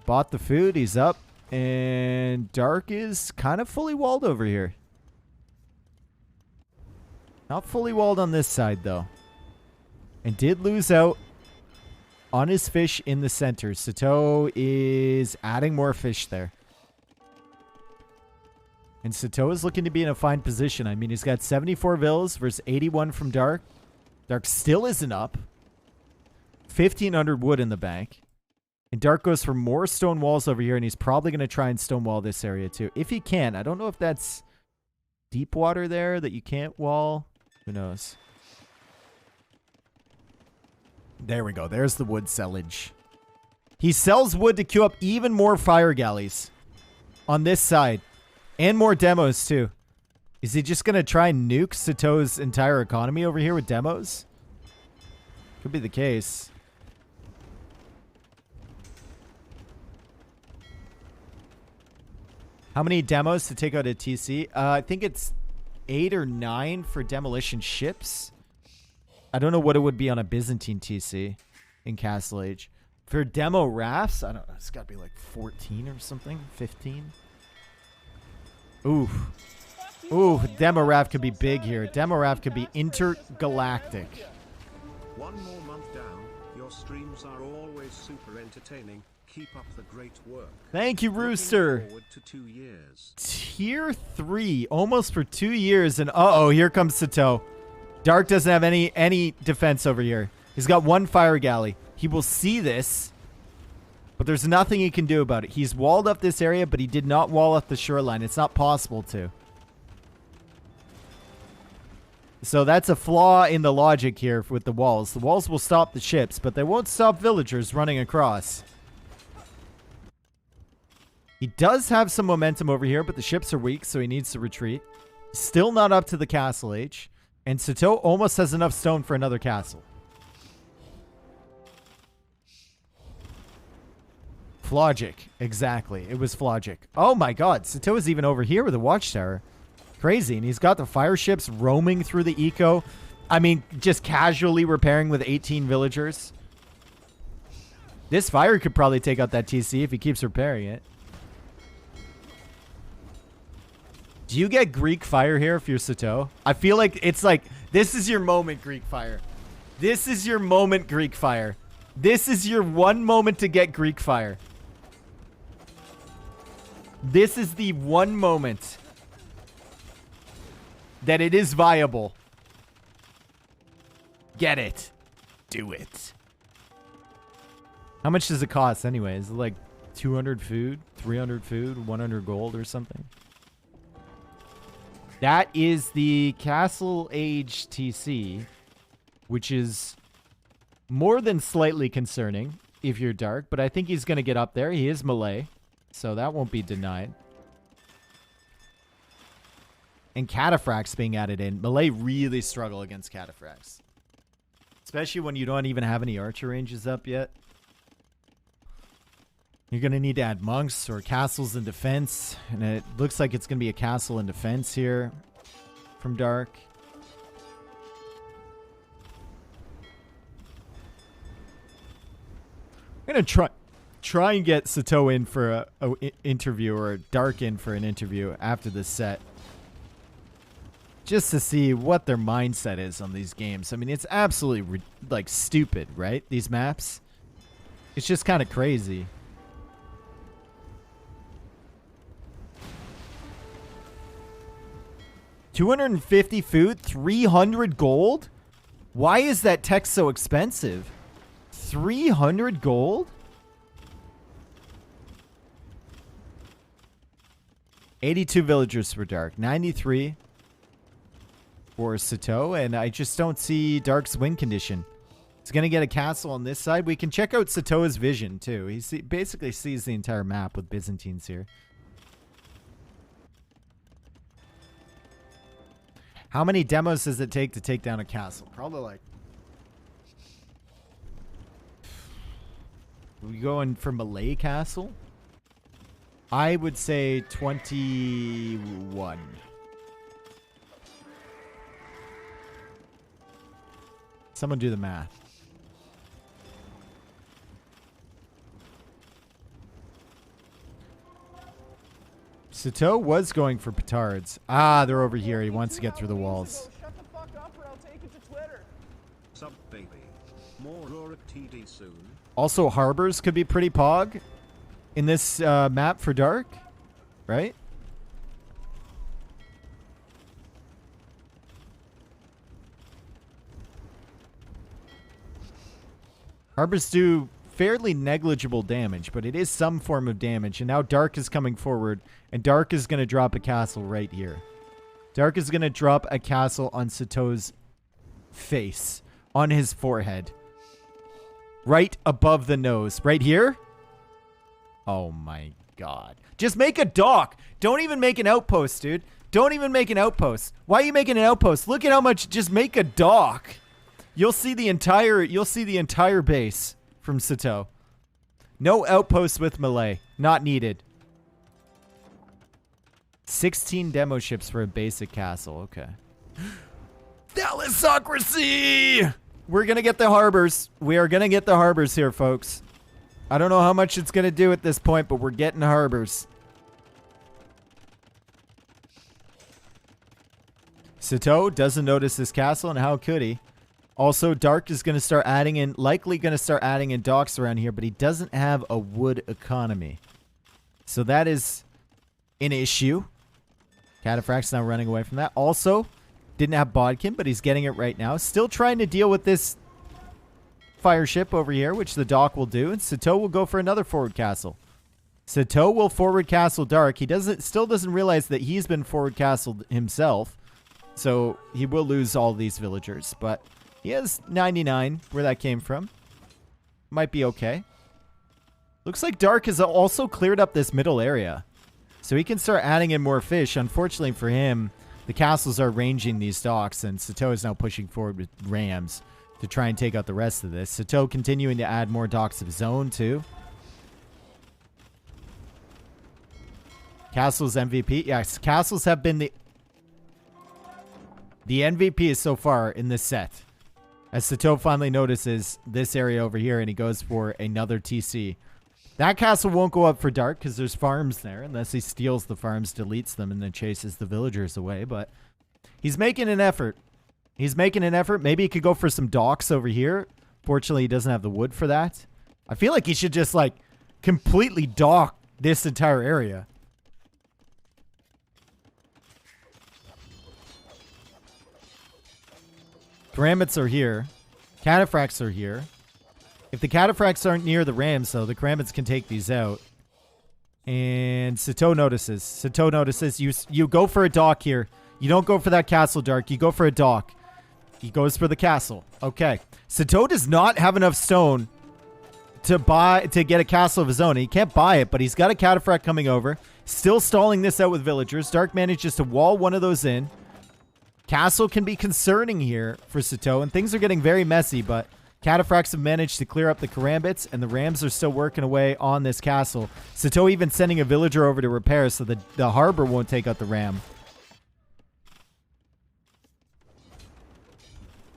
Bought the food. He's up. And Dark is kind of fully walled over here. Not fully walled on this side, though. And did lose out on his fish in the center. Sitaux is adding more fish there. And Sitaux is looking to be in a fine position. I mean, he's got 74 vills versus 81 from Dark. Dark still isn't up. 1,500 wood in the bank. And Dark goes for more stone walls over here, and he's probably going to try and stone wall this area too. If he can. I don't know if that's deep water there that you can't wall. Who knows? There we go. There's the wood sellage. He sells wood to queue up even more fire galleys on this side. And more demos too. Is he just going to try and nuke Sitaux's entire economy over here with demos? Could be the case. How many demos to take out a TC? I think it's 8 or 9 for demolition ships. I don't know what it would be on a Byzantine TC in Castle Age. For demo rafts, I don't know. It's got to be like 14 or something. 15. Ooh. Ooh, demo raft could be big here. Demo raft could be intergalactic. One more month down. Your streams are always super entertaining. Keep up the great work. Thank you, Rooster. Looking forward to 2 years. Tier 3, almost for 2 years, and uh-oh, here comes Sitaux. Dark doesn't have any defense over here. He's got 1 fire galley. He will see this, but there's nothing he can do about it. He's walled up this area, but he did not wall up the shoreline. It's not possible to. So that's a flaw in the logic here with the walls. The walls will stop the ships, but they won't stop villagers running across. He does have some momentum over here, but the ships are weak, so he needs to retreat. Still not up to the castle age. And Sitaux almost has enough stone for another castle. Flogic. Exactly. It was Flogic. Oh my god. Sitaux is even over here with a watchtower. Crazy. And he's got the fire ships roaming through the eco. I mean, just casually repairing with 18 villagers. This fire could probably take out that TC if he keeps repairing it. Do you get Greek fire here if you're Sitaux? I feel like it's like, this is your moment, Greek fire. This is your moment, Greek fire. This is your one moment to get Greek fire. This is the one moment that it is viable. Get it. Do it. How much does it cost anyway? Is it like 200 food, 300 food, 100 gold or something? That is the Castle Age TC, which is more than slightly concerning if you're Dark, but I think he's going to get up there. He is Malay, so that won't be denied. And Cataphracts being added in. Malay really struggle against Cataphracts, especially when you don't even have any archer ranges up yet. You're going to need to add monks or castles in defense. And it looks like it's going to be a castle in defense here from Dark. I'm going to try and get Sitaux in for a interview, or Dark in for an interview after this set. Just to see what their mindset is on these games. I mean, it's absolutely, like, stupid, right? These maps. It's just kind of crazy. $250 food, 300 gold? Why is that tech so expensive? 300 gold? 82 villagers for Dark, 93 for Sitaux, and I just don't see Dark's win condition. He's going to get a castle on this side. We can check out Sitau's vision, too. He basically sees the entire map with Byzantines here. How many demos does it take to take down a castle? Probably like... we going for Malay Castle? I would say 21. Someone do the math. Sitaux was going for petards. Ah, they're over here. He wants to get through the walls. Shut the fuck up or I'll take it to Twitter. Sub baby. More Aurora TD soon. Also, harbors could be pretty pog in this map for Dark, right? Harbors do fairly negligible damage, but it is some form of damage. And now Dark is coming forward, and Dark is going to drop a castle right here. Dark is going to drop a castle on Sitau's face, on his forehead. Right above the nose. Right here? Oh my god. Just make a dock. Don't even make an outpost, dude. Don't even make an outpost. Why are you making an outpost? Look at how much. Just make a dock. You'll see the entire base from Sitaux. No outposts with Malay. Not needed. 16 demo ships for a basic castle. Okay. Thalassocracy! We're going to get the harbors. We are going to get the harbors here, folks. I don't know how much it's going to do at this point, but we're getting harbors. Sitaux doesn't notice this castle, and how could he? Also, Dark is going to start adding in, likely going to start adding in docks around here, but he doesn't have a wood economy. So that is an issue. Cataphract's now running away from that. Also, didn't have Bodkin, but he's getting it right now. Still trying to deal with this fire ship over here, which the dock will do. And Sitaux will go for another forward castle. Sitaux will forward castle Dark. He still doesn't realize that he's been forward castled himself. So he will lose all these villagers, but he has 99, where that came from. Might be okay. Looks like Dark has also cleared up this middle area. So he can start adding in more fish. Unfortunately for him, the castles are ranging these docks, and Sitaux is now pushing forward with rams to try and take out the rest of this. Sitaux continuing to add more docks of his own, too. Castles MVP. Yes, castles have been the MVP so far in this set. As Sitaux finally notices this area over here, and he goes for another TC. That castle won't go up for Dark because there's farms there, unless he steals the farms, deletes them, and then chases the villagers away. But he's making an effort. He's making an effort. Maybe he could go for some docks over here. Fortunately, he doesn't have the wood for that. I feel like he should just, like, completely dock this entire area. Pyramids are here. Cataphracts are here. If the cataphracts aren't near the rams, though, the karambits can take these out. And Sitaux notices. Sitaux notices. You go for a dock here. You don't go for that castle, Dark. You go for a dock. He goes for the castle. Okay. Sitaux does not have enough stone to get a castle of his own. He can't buy it, but he's got a cataphract coming over. Still stalling this out with villagers. Dark manages to wall one of those in. Castle can be concerning here for Sitaux, and things are getting very messy, but cataphracts have managed to clear up the karambits, and the rams are still working away on this castle. Sitaux even sending a villager over to repair so the harbor won't take out the ram.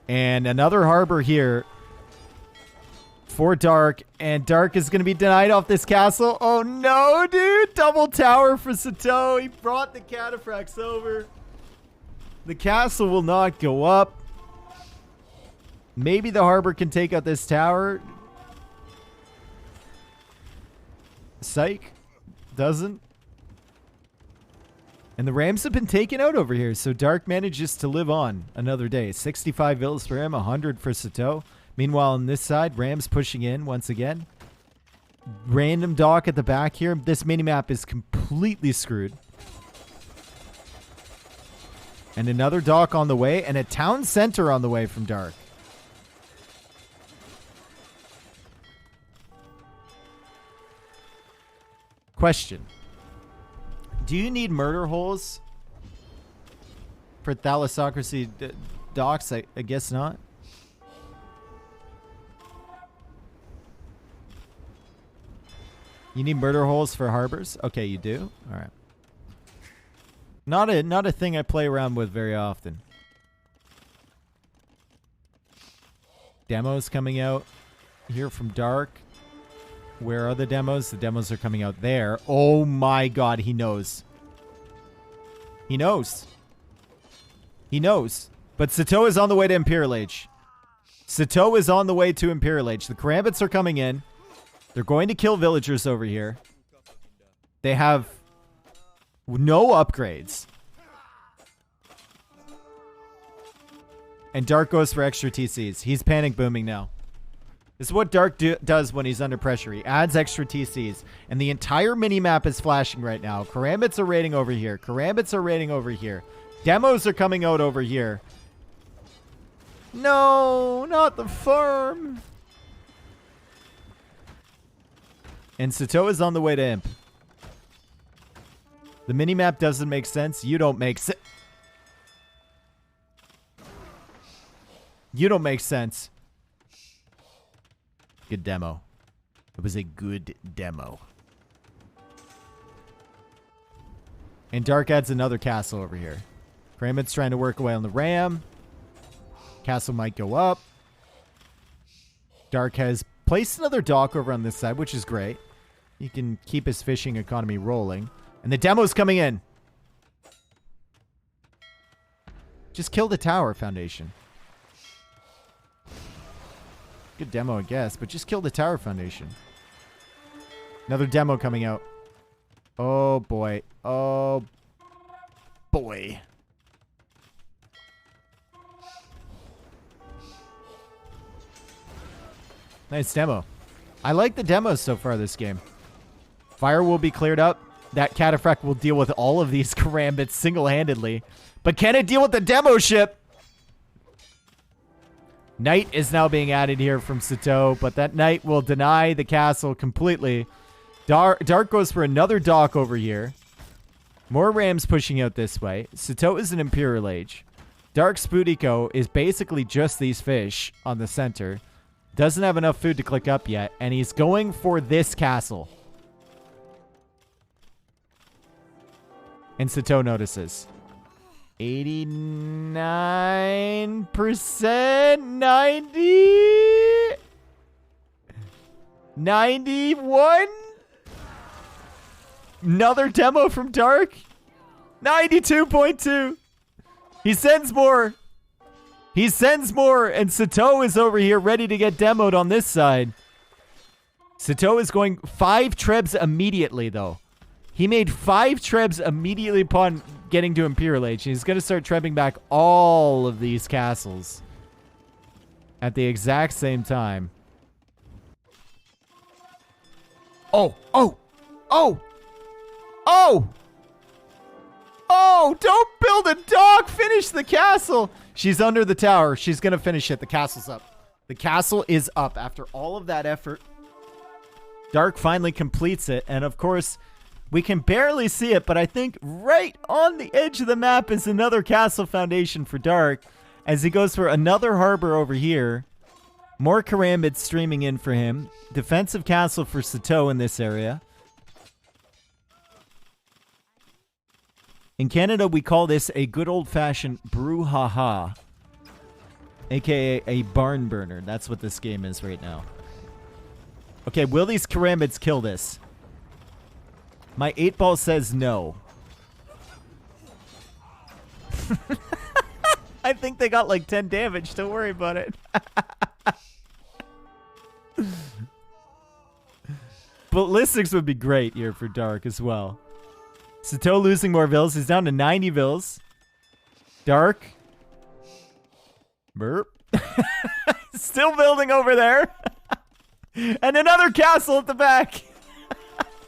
And another harbor here for Dark, and Dark is going to be denied off this castle. Oh no, dude! Double tower for Sitaux. He brought the cataphracts over. The castle will not go up. Maybe the harbor can take out this tower. Psych. Doesn't. And the rams have been taken out over here, so Dark manages to live on another day. 65 villas for him, 100 for Sitaux. Meanwhile, on this side, rams pushing in once again. Random dock at the back here. This minimap is completely screwed. And another dock on the way, and a town center on the way from Dark. Question. Do you need murder holes for thalassocracy docks? I guess not. You need murder holes for harbors? Okay, you do? All right. Not a thing I play around with very often. Demos coming out here from Dark. Where are the demos? The demos are coming out there. Oh my god, he knows. He knows. He knows. But Sitaux is on the way to Imperial Age. Sitaux is on the way to Imperial Age. The karambits are coming in. They're going to kill villagers over here. They have no upgrades. And Dark goes for extra TCs. He's panic booming now. This is what Dark does when he's under pressure. He adds extra TCs. And the entire minimap is flashing right now. Karambits are raiding over here. Karambits are raiding over here. Demos are coming out over here. No, not the farm. And Sitaux is on the way to Imp. The minimap doesn't make sense. You don't make sense. You don't make sense. Good demo. It was a good demo. And Dark adds another castle over here. Karambit's trying to work away on the ram. Castle might go up. Dark has placed another dock over on this side, which is great. He can keep his fishing economy rolling. And the demo's coming in. Just kill the tower foundation. Good demo, I guess, but just kill the tower foundation. Another demo coming out. Oh, boy. Oh, boy. Nice demo. I like the demos so far this game. Fire will be cleared up. That cataphract will deal with all of these karambits single-handedly. But can it deal with the demo ship? Knight is now being added here from Sitaux, but that Knight will deny the castle completely. Dark goes for another dock over here. More rams pushing out this way. Sitaux is an Imperial Age. Dark Spoodico is basically just these fish on the center. Doesn't have enough food to click up yet, and he's going for this castle. And Sitaux notices. 89%, 90, 91. Another demo from Dark. 92.2. He sends more. He sends more, and Sitaux is over here ready to get demoed on this side. Sitaux is going 5 trebs immediately, though. He made 5 trebs immediately upon getting to Imperial Age. He's going to start trebbing back all of these castles at the exact same time. Oh, oh, oh, oh. Oh, don't build a dock. Finish the castle. She's under the tower. She's going to finish it. The castle's up. The castle is up after all of that effort. Dark finally completes it. And of course, we can barely see it, but I think right on the edge of the map is another castle foundation for Dark as he goes for another harbor over here. More Karambits streaming in for him. Defensive castle for Sitaux in this area. In Canada, we call this a good old-fashioned brouhaha, aka a barn burner. That's what this game is right now. Okay, will these Karambits kill this? My 8-ball says no. I think they got like 10 damage. Don't worry about it. Ballistics would be great here for Dark as well. Sitaux losing more vills. He's down to 90 vills. Dark. Burp. Still building over there. And another castle at the back.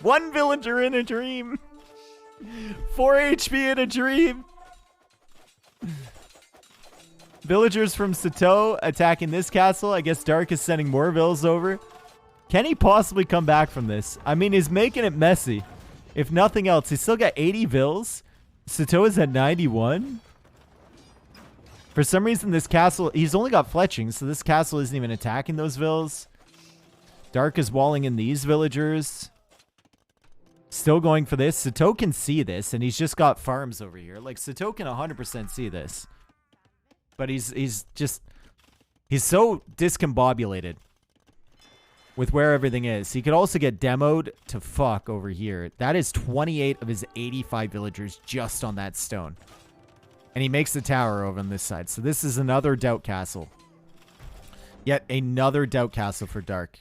One villager in a dream. 4 HP in a dream. Villagers from Sitaux attacking this castle. I guess Dark is sending more vills over. Can he possibly come back from this? I mean, he's making it messy. If nothing else, he's still got 80 vills. Sitaux is at 91. For some reason, this castle, he's only got fletching, so this castle isn't even attacking those vills. Dark is walling in these villagers. Still going for this. Sitaux can see this, and he's just got farms over here. Like, Sitaux can 100% see this. But he's so discombobulated with where everything is. He could also get demoed to fuck over here. That is 28 of his 85 villagers just on that stone. And he makes the tower over on this side. So this is another doubt castle. Yet another doubt castle for Dark.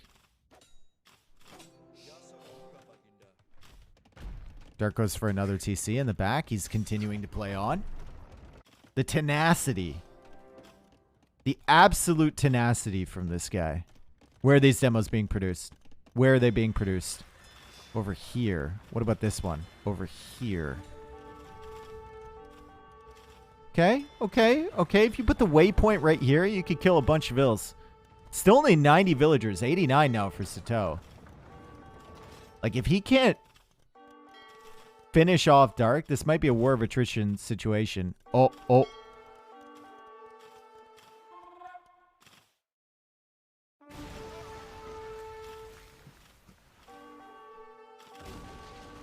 Dark goes for another TC in the back. He's continuing to play on. The tenacity. The absolute tenacity from this guy. Where are these demos being produced? Where are they being produced? Over here. What about this one? Over here. Okay, okay, okay. If you put the waypoint right here, you could kill a bunch of vills. Still only 90 villagers. 89 now for Sitaux. Like, if he can't finish off Dark, this might be a war of attrition situation. Oh, oh.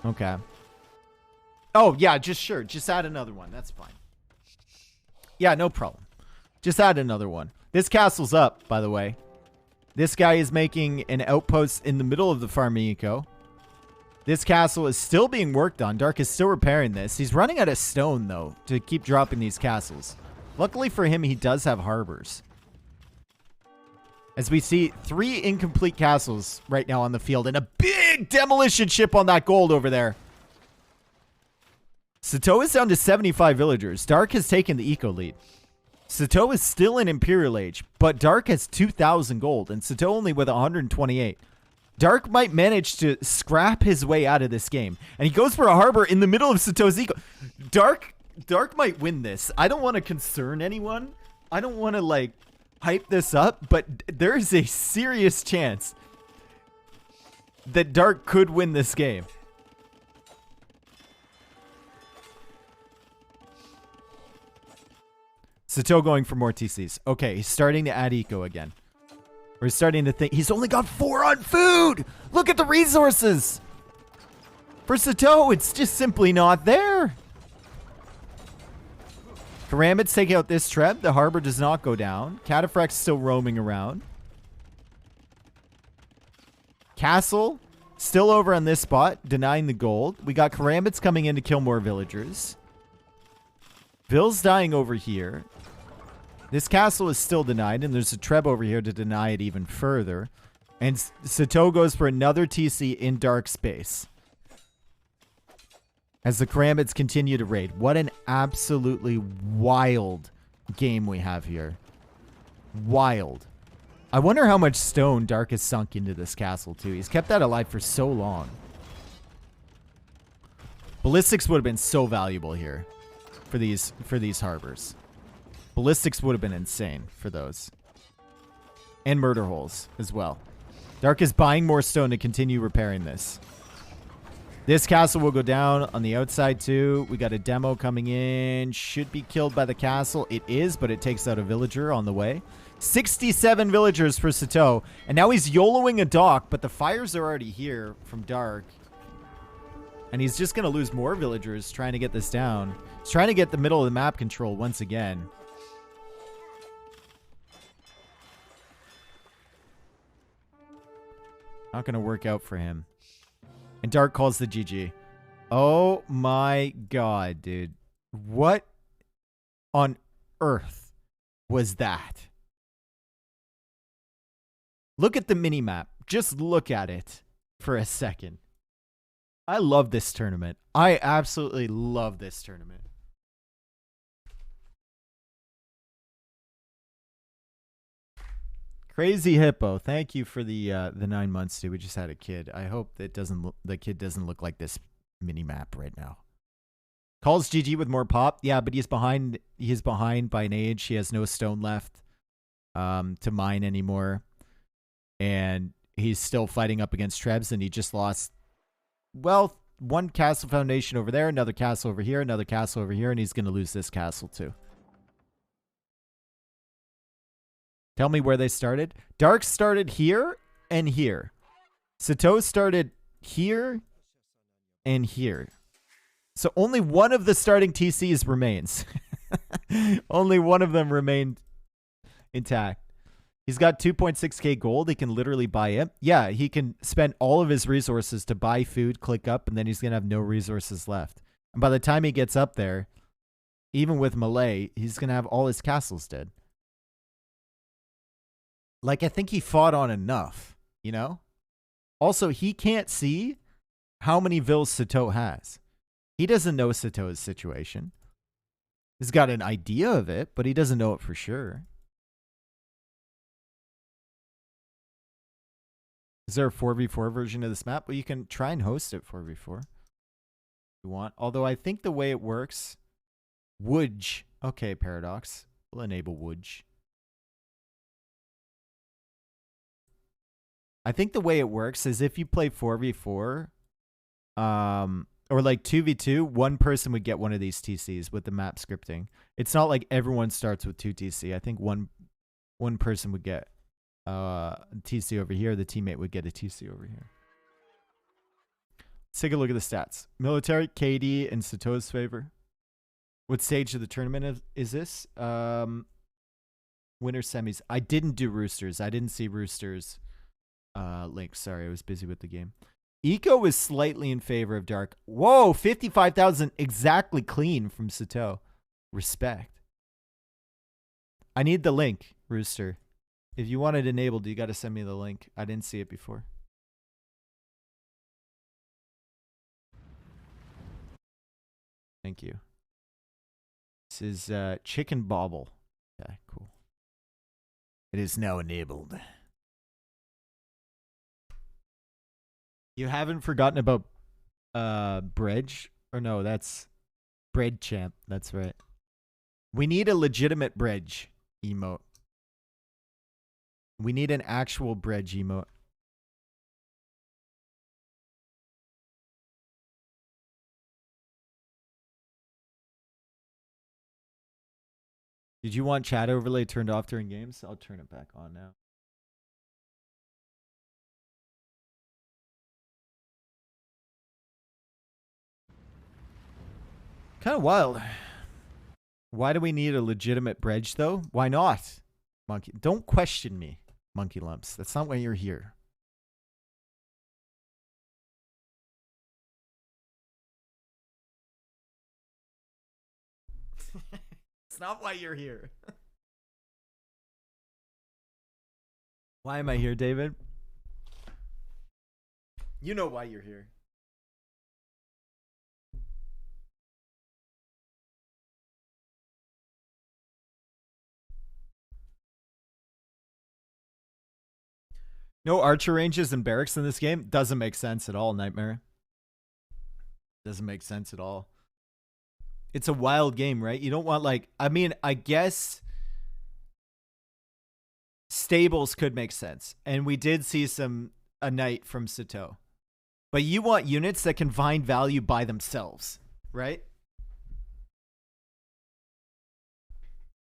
Okay. Oh, yeah, just add another one. That's fine. Yeah, no problem. Just add another one. This castle's up, by the way. This guy is making an outpost in the middle of the farm eco. This castle is still being worked on. Dark is still repairing this. He's running out of stone, though, to keep dropping these castles. Luckily for him, he does have harbors. As we see 3 incomplete castles right now on the field and a big demolition ship on that gold over there. Sitaux is down to 75 villagers. Dark has taken the eco lead. Sitaux is still in Imperial Age, but Dark has 2,000 gold and Sitaux only with 128. Dark might manage to scrap his way out of this game. And he goes for a harbor in the middle of Sitau's eco. Dark might win this. I don't want to concern anyone. I don't want to, like, hype this up, but there is a serious chance that Dark could win this game. Sitaux going for more TCs. Okay, he's starting to add eco again. We're starting to think he's only got 4 on food. Look at the resources. For Sitaux, it's just simply not there. Karambits take out this treb. The harbor does not go down. Cataphract's still roaming around. Castle still over on this spot, denying the gold. We got Karambits coming in to kill more villagers. Vill's dying over here. This castle is still denied, and there's a treb over here to deny it even further. And Sitaux goes for another TC in dark space. As the Karambits continue to raid. What an absolutely wild game we have here. Wild. I wonder how much stone Dark has sunk into this castle, too. He's kept that alive for so long. Ballistics would have been so valuable here for these harbors. Ballistics would have been insane for those. And murder holes as well. Dark is buying more stone to continue repairing this. This castle will go down on the outside too. We got a demo coming in. Should be killed by the castle. It is, but it takes out a villager on the way. 67 villagers for Sitaux. And now he's YOLOing a dock, but the fires are already here from Dark. And he's just going to lose more villagers trying to get this down. He's trying to get the middle of the map control once again. Not going to work out for him. And Dark calls the GG. Oh my god, dude. What on earth was that? Look at the mini-map. Just look at it for a second. I love this tournament. I absolutely love this tournament. Crazy Hippo, thank you for the 9 months, dude. We just had a kid. I hope that the kid doesn't look like this mini map right now. Calls GG with more pop. Yeah, but he's behind. He's behind by an age. He has no stone left to mine anymore, and he's still fighting up against Trebs. And he just lost. Well, one castle foundation over there, another castle over here, another castle over here, and he's gonna lose this castle too. Tell me where they started. Dark started here and here. Sitaux started here and here. So only one of the starting TCs remains. Only one of them remained intact. He's got 2.6k gold. He can literally buy it. Yeah, he can spend all of his resources to buy food, click up, and then he's going to have no resources left. And by the time he gets up there, even with Malay, he's going to have all his castles dead. Like, I think he fought on enough, you know? Also, he can't see how many vills Sitaux has. He doesn't know Sitaux's situation. He's got an idea of it, but he doesn't know it for sure. Is there a 4v4 version of this map? Well, you can try and host it 4v4 if you want. Although I think the way it works... Woodge. Okay, Paradox. We'll enable Woodge. I think the way it works is if you play 4v4, or like 2v2, one person would get one of these TCs with the map scripting. It's not like everyone starts with 2 TC. I think one person would get TC over here. The teammate would get a TC over here. Let's take a look at the stats. Military, KD, in Sitaux's favor. What stage of the tournament is this? Winner semis. I didn't do Roosters. I didn't see Roosters. Link, sorry, I was busy with the game. Eco is slightly in favor of Dark. Whoa, 55,000 exactly clean from Sitaux. Respect. I need the link, Rooster. If you want it enabled, you got to send me the link. I didn't see it before. Thank you. This is Chicken Bobble. Okay, cool. It is now enabled. You haven't forgotten about Bridge? Or no, that's Bread Champ. That's right. We need a legitimate Bridge emote. We need an actual Bridge emote. Did you want chat overlay turned off during games? I'll turn it back on now. Kind of wild. Why do we need a legitimate bridge, though? Why not? Monkey. Don't question me, Monkey Lumps. That's not why you're here. It's not why you're here. Why am I here, David? You know why you're here. No archer ranges and barracks in this game doesn't make sense at all, Nightmare. Doesn't make sense at all. It's a wild game, right? You don't want like, I mean, I guess stables could make sense. And we did see a knight from Sitaux. But you want units that can find value by themselves, right?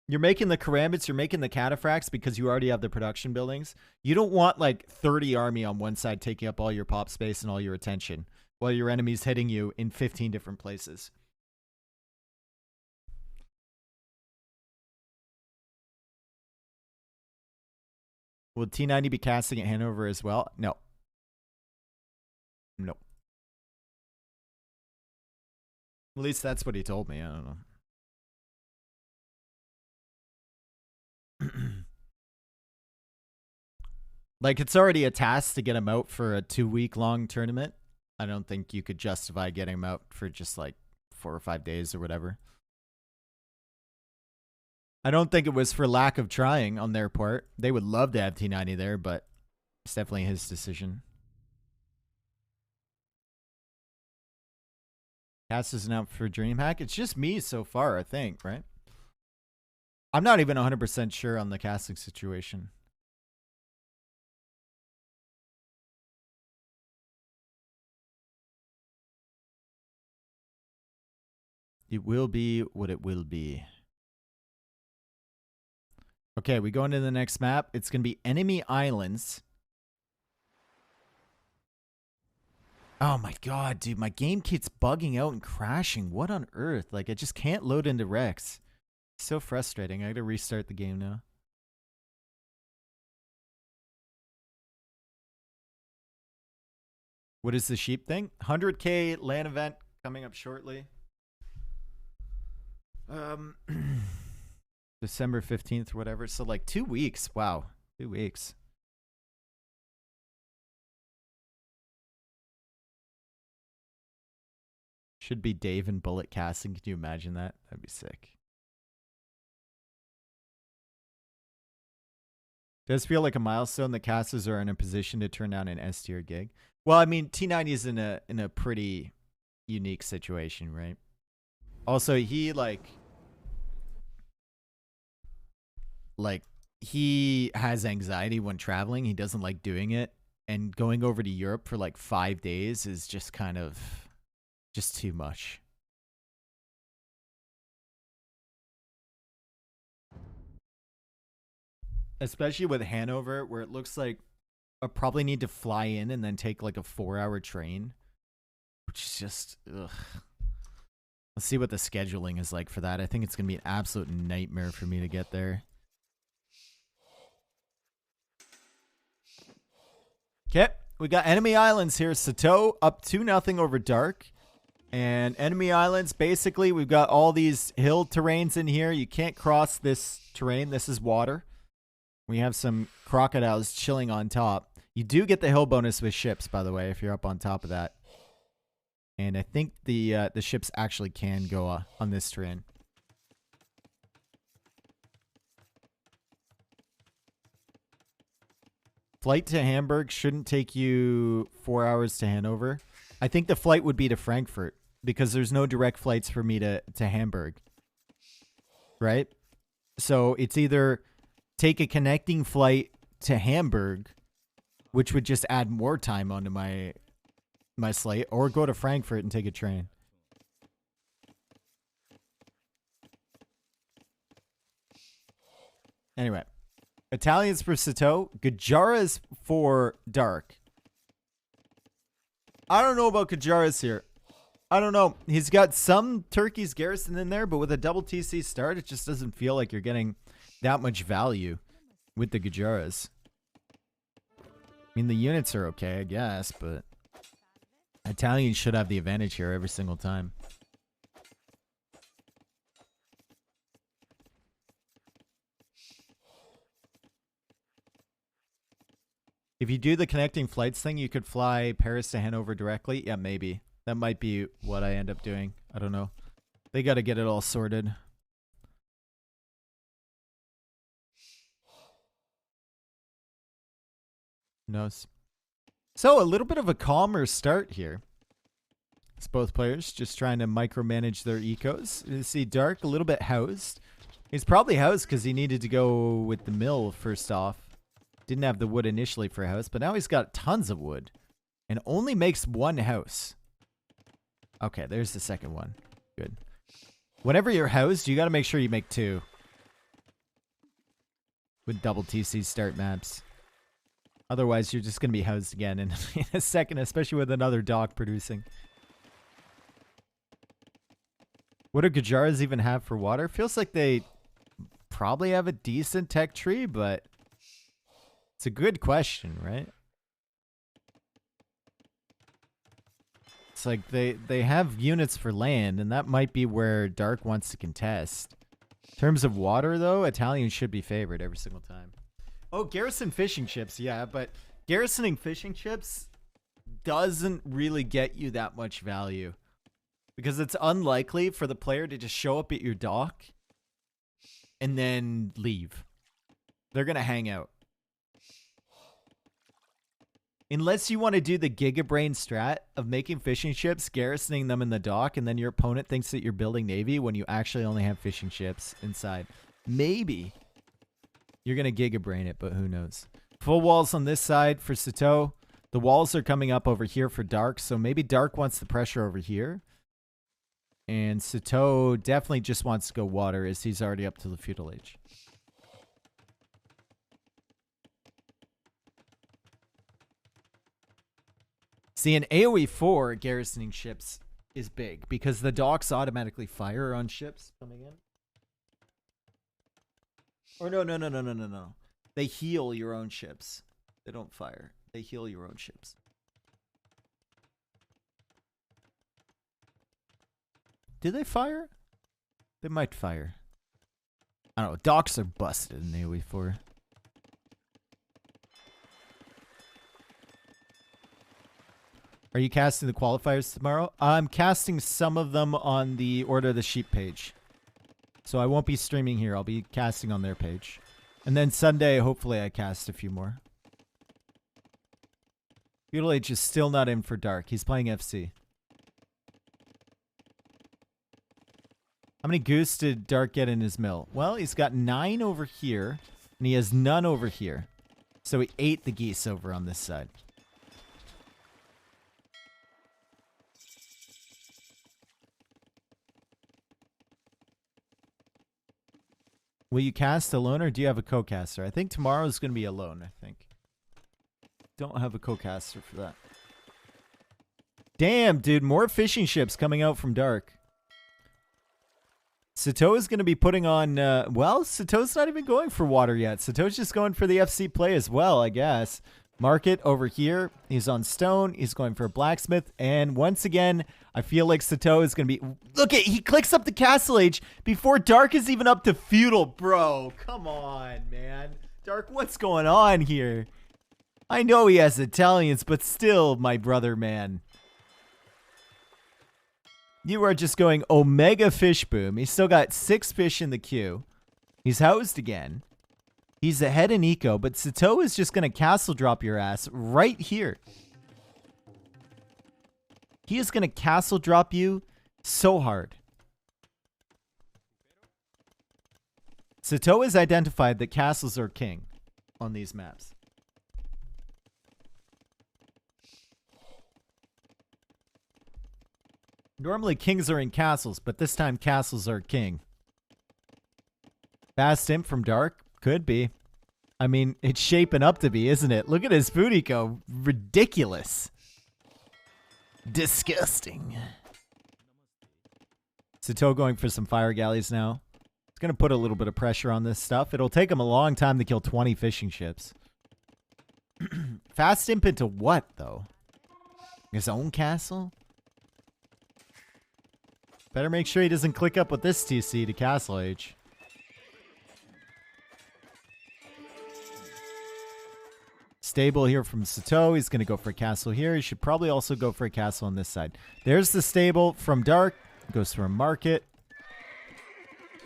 You're making the Karambits, you're making the Cataphracts because you already have the production buildings. You don't want like 30 army on one side taking up all your pop space and all your attention while your enemy's hitting you in 15 different places. Will T90 be casting at Hanover as well? No. No. At least that's what he told me. I don't know. Like, it's already a task to get him out for a 2-week-long tournament. I don't think you could justify getting him out for just like 4 or 5 days or whatever. I don't think it was for lack of trying on their part. They would love to have T90 there, but it's definitely his decision. Cass isn't out for DreamHack. It's just me so far, I think, right? I'm not even 100% sure on the casting situation. It will be what it will be. Okay, we go into the next map. It's going to be Enemy Islands. Oh my god, dude. My game keeps bugging out and crashing. What on earth? Like, I just can't load into Rex. So frustrating. I gotta restart the game now. What is the sheep thing? 100K LAN event coming up shortly. December 15th or whatever. So like 2 weeks. Wow. 2 weeks. Should be Dave and Bullet casting. Can you imagine that? That'd be sick. Does feel like a milestone that casters are in a position to turn down an S tier gig. Well, I mean, T90 is in a pretty unique situation, right? Also, he like he has anxiety when traveling. He doesn't like doing it, and going over to Europe for like 5 days is just kind of just too much. Especially with Hanover, where it looks like I probably need to fly in and then take like a 4-hour train, which is just ugh. Let's see what the scheduling is like for that. I think it's gonna be an absolute nightmare for me to get there. Okay, we got Enemy Islands here. Sitaux up 2-0 over Dark. And Enemy Islands, basically, we've got all these hill terrains in here. You can't cross this terrain. This is water. We have some crocodiles chilling on top. You do get the hill bonus with ships, by the way, if you're up on top of that. And I think the ships actually can go on this terrain. Flight to Hamburg shouldn't take you 4 hours to Hanover. I think the flight would be to Frankfurt because there's no direct flights for me to Hamburg. Right? So it's either take a connecting flight to Hamburg, which would just add more time onto my slate, or go to Frankfurt and take a train. Anyway. Italians for Sitaux. Gajara's for Dark. I don't know about Gajara's here. I don't know. He's got some Turkey's garrison in there, but with a double TC start, it just doesn't feel like you're getting that much value with the Gajaras. I mean, the units are okay, I guess, but Italians should have the advantage here every single time. If you do the connecting flights thing, you could fly Paris to Hanover directly. Yeah, maybe. That might be what I end up doing. I don't know. They got to get it all sorted. Who knows? So a little bit of a calmer start here. It's both players just trying to micromanage their ecos. You see Dark a little bit housed. He's probably housed because he needed to go with the mill first off. Didn't have the wood initially for a house, but now he's got tons of wood. And only makes one house. Okay, there's the second one. Good. Whenever you're housed, you got to make sure you make two. With double TC start maps. Otherwise, you're just going to be housed again in a second, especially with another dock producing. What do Gujaras even have for water? Feels like they probably have a decent tech tree, but it's a good question, right? It's like they have units for land, and that might be where Dark wants to contest. In terms of water, though, Italians should be favored every single time. Oh, garrison fishing ships, yeah, but garrisoning fishing ships doesn't really get you that much value. Because it's unlikely for the player to just show up at your dock and then leave. They're going to hang out. Unless you want to do the gigabrain strat of making fishing ships, garrisoning them in the dock, and then your opponent thinks that you're building navy when you actually only have fishing ships inside. Maybe you're going to gigabrain it, but who knows. Full walls on this side for Sitaux. The walls are coming up over here for Dark, so maybe Dark wants the pressure over here. And Sitaux definitely just wants to go water as he's already up to the feudal age. See, an AoE 4 garrisoning ships is big because the docks automatically fire on ships coming in. Or no. They heal your own ships. They don't fire. They heal your own ships. Do they fire? They might fire. I don't know. Docks are busted in AoE 4. Are you casting the qualifiers tomorrow? I'm casting some of them on the Order of the Sheep page. So I won't be streaming here. I'll be casting on their page. And then Sunday, hopefully I cast a few more. Feudal Age is still not in for Dark. He's playing FC. How many goose did Dark get in his mill? Well, he's got 9 over here, and he has none over here. So he ate the geese over on this side. Will you cast alone, or do you have a co-caster? I think tomorrow's going to be alone, I think. Don't have a co-caster for that. Damn, dude, more fishing ships coming out from Dark. Sitaux is going to be putting on, well, Sitau's not even going for water yet. Sitau's just going for the FC play as well, I guess. Market over here. He's on stone. He's going for a blacksmith. And once again, I feel like Sitaux is going to be... Look at, he clicks up the castle age before Dark is even up to feudal. Bro, come on, man. Dark, what's going on here? I know he has Italians, but still, my brother, man. You are just going Omega Fish Boom. He's still got 6 fish in the queue. He's housed again. He's ahead in eco, but Sitaux is just going to castle drop your ass right here. He is going to castle drop you so hard. Sitaux has identified that castles are king on these maps. Normally kings are in castles, but this time castles are king. Fast imp from Dark? Could be. I mean, it's shaping up to be, isn't it? Look at his food eco. Ridiculous. Disgusting. Sitaux going for some fire galleys now. It's going to put a little bit of pressure on this stuff. It'll take him a long time to kill 20 fishing ships. Fast imp into what, though? His own castle? Better make sure he doesn't click up with this TC to castle age. Stable here from Sitaux. He's going to go for a castle here. He should probably also go for a castle on this side. There's the stable from Dark. Goes for a market.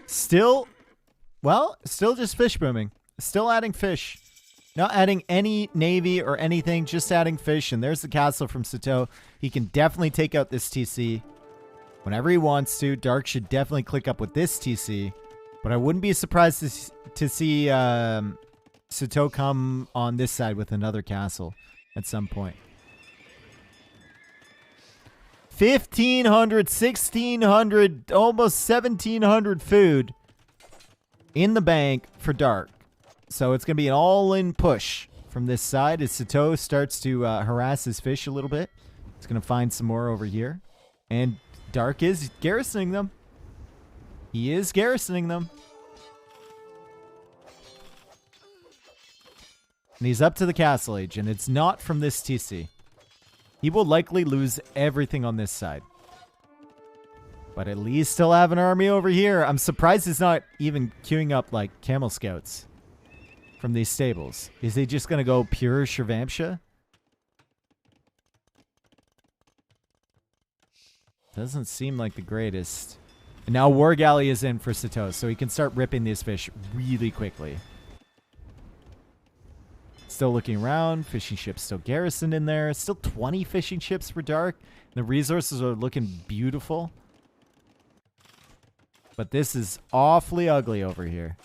Still, well, still just fish booming. Still adding fish. Not adding any navy or anything, just adding fish. And there's the castle from Sitaux. He can definitely take out this TC whenever he wants to. Dark should definitely click up with this TC. But I wouldn't be surprised to see Sitaux come on this side with another castle at some point. 1,500, 1,600, almost 1,700 food in the bank for Dark. So it's going to be an all-in push from this side as Sitaux starts to harass his fish a little bit. It's going to find some more over here. And Dark is garrisoning them. He is garrisoning them. And he's up to the castle age, and it's not from this TC. He will likely lose everything on this side. But at least still have an army over here. I'm surprised he's not even queuing up like camel scouts from these stables. Is he just going to go pure Shirvamsha? Doesn't seem like the greatest. And now War Galley is in for Sitaux, so he can start ripping these fish really quickly. Still looking around. Fishing ships still garrisoned in there. Still 20 fishing ships for Dark. The resources are looking beautiful. But this is awfully ugly over here.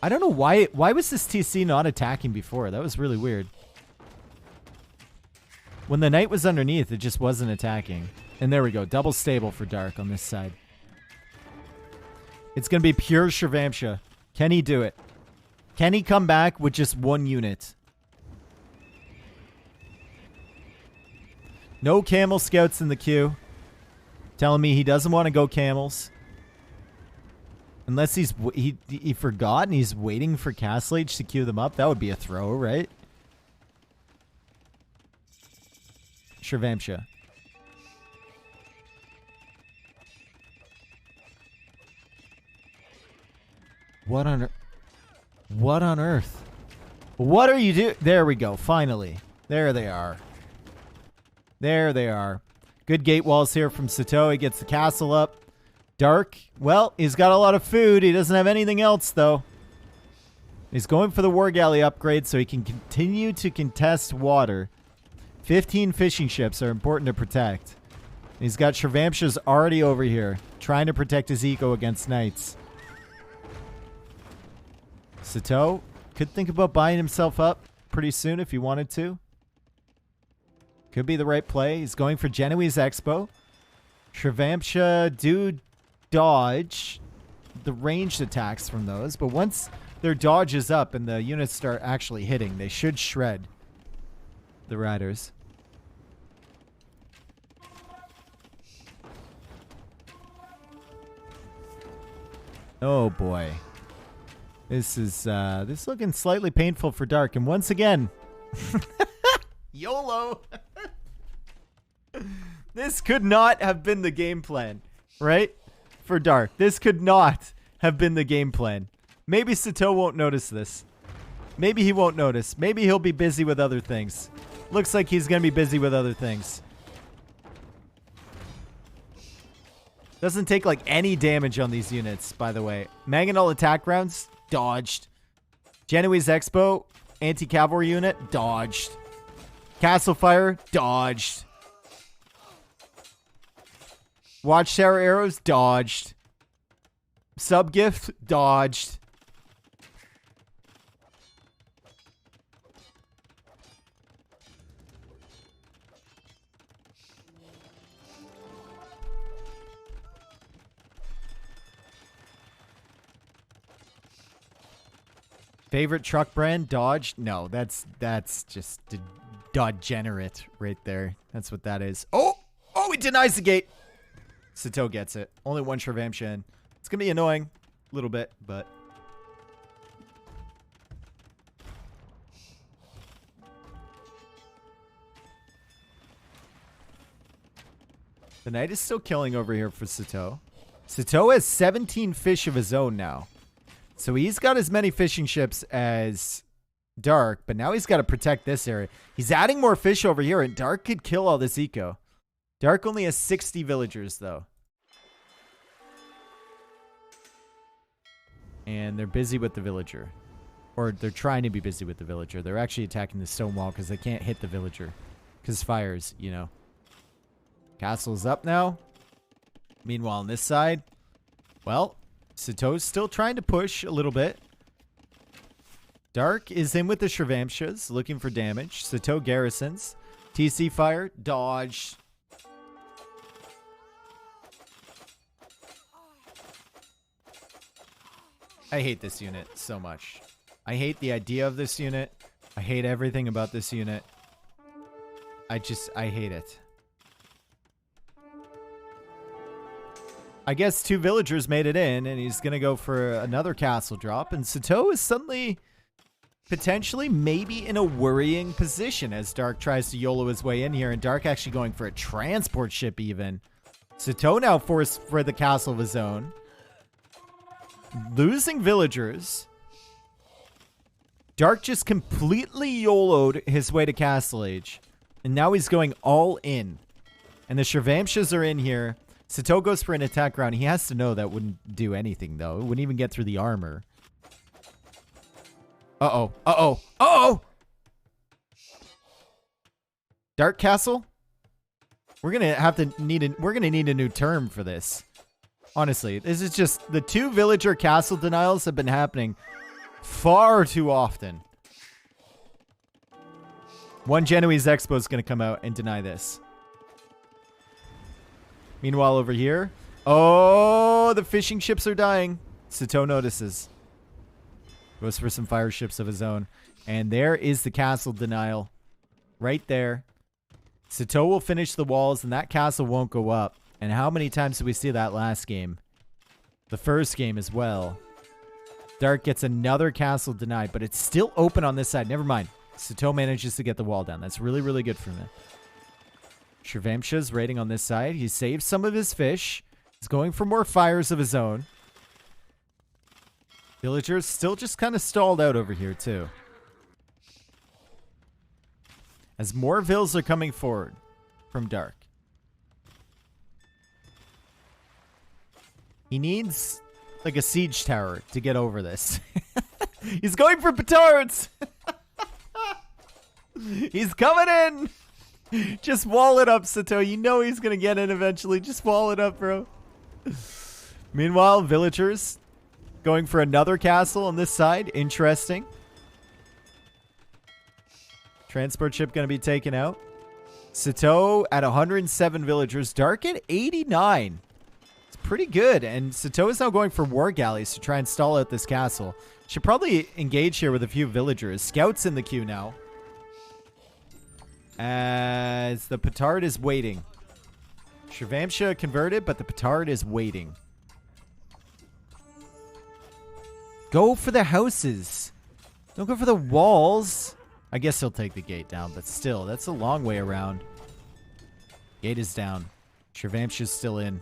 I don't know why was this TC not attacking before? That was really weird. When the knight was underneath, it just wasn't attacking. And there we go. Double stable for Dark on this side. It's going to be pure Shirvamsha. Can he do it? Can he come back with just one unit? No camel scouts in the queue. Telling me he doesn't want to go camels. Unless he forgot and he's waiting for Castle Age to queue them up. That would be a throw, right? Shirvamsha. What on earth? What on earth? What are you doing? There we go. Finally. There they are. There they are. Good gate walls here from Sitaux. He gets the castle up. Dark. Well, he's got a lot of food. He doesn't have anything else, though. He's going for the War Galley upgrade so he can continue to contest water. 15 fishing ships are important to protect. He's got Shirvamsha's already over here, trying to protect his eco against knights. Sitaux could think about buying himself up pretty soon if he wanted to. Could be the right play. He's going for Genoese Expo. Shirvamsha do dodge the ranged attacks from those, but once their dodge is up and the units start actually hitting, they should shred the riders. Oh boy. This is looking slightly painful for Dark. And once again, YOLO. This could not have been the game plan, right? For Dark. This could not have been the game plan. Maybe Sitaux won't notice this. Maybe he won't notice. Maybe he'll be busy with other things. Looks like he's going to be busy with other things. Doesn't take like any damage on these units, by the way. Mangonel attack rounds, dodged. Genoese Expo, anti-cavalry unit, dodged. Castle Fire, dodged. Watchtower arrows, dodged. Subgift, dodged. Favorite truck brand, Dodge? No, that's just degenerate right there. That's what that is. Oh, he denies the gate. Sitaux gets it. Only one Shirvamsha in. It's going to be annoying a little bit, but... The knight is still killing over here for Sitaux. Sitaux has 17 fish of his own now. So he's got as many fishing ships as Dark, but now he's got to protect this area. He's adding more fish over here, and Dark could kill all this eco. Dark only has 60 villagers, though. And they're busy with the villager. Or they're trying to be busy with the villager. They're actually attacking the stone wall because they can't hit the villager. Because fires, you know. Castle's up now. Meanwhile, on this side, well, Sitaux's still trying to push a little bit. Dark is in with the Shravamshas, looking for damage. Sitaux garrisons. TC fire, dodge. I hate this unit so much. I hate the idea of this unit. I hate everything about this unit. I hate it. I guess 2 villagers made it in, and he's going to go for another castle drop. And Sitaux is suddenly, potentially, maybe in a worrying position as Dark tries to YOLO his way in here. And Dark actually going for a transport ship even. Sitaux now forced for the castle of his own. Losing villagers. Dark just completely YOLO'd his way to Castle Age. And now he's going all in. And the Shravamshas are in here. Sitaux goes for an attack round. He has to know that wouldn't do anything, though. It wouldn't even get through the armor. Uh-oh. Uh-oh. Uh-oh! Dark Castle? We're gonna need a new term for this. Honestly, this is just the 2 villager castle denials have been happening far too often. One Genoese Expo is going to come out and deny this. Meanwhile, over here, oh, the fishing ships are dying. Sitaux notices. Goes for some fire ships of his own. And there is the castle denial. Right there. Sitaux will finish the walls and that castle won't go up. And how many times did we see that last game? The first game as well. Dark gets another castle denied, but it's still open on this side. Never mind. Sitaux manages to get the wall down. That's really, really good for him. Shravamsha's raiding on this side. He saves some of his fish. He's going for more fires of his own. Villagers still just kind of stalled out over here, too. As more vills are coming forward from Dark. He needs, like, a siege tower to get over this. He's going for petards! He's coming in! Just wall it up, Sitaux. You know he's going to get in eventually. Just wall it up, bro. Meanwhile, villagers going for another castle on this side. Interesting. Transport ship going to be taken out. Sitaux at 107 villagers. Dark at 89. Pretty good, and Sitaux is now going for war galleys to try and stall out this castle. Should probably engage here with a few villagers. Scouts in the queue now. As the petard is waiting. Shravamsha converted, but the petard is waiting. Go for the houses. Don't go for the walls. I guess he'll take the gate down, but still, that's a long way around. Gate is down. Shravamsha's still in.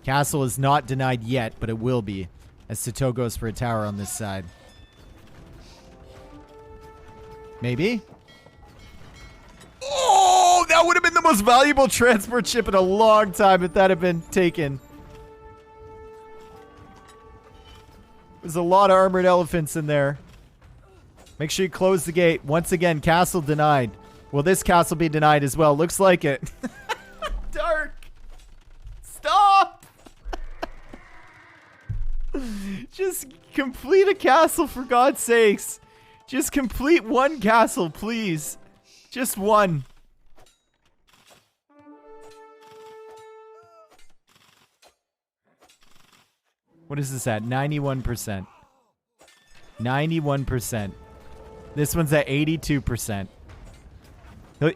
Castle is not denied yet, but it will be, as Sitaux goes for a tower on this side. Maybe? Oh, that would have been the most valuable transport ship in a long time if that had been taken. There's a lot of armored elephants in there. Make sure you close the gate. Once again, castle denied. Will this castle be denied as well? Looks like it. Dark. Stop. Just complete a castle, for God's sakes. Just complete one castle, please. Just one. What is this at? 91%. 91%. This one's at 82%.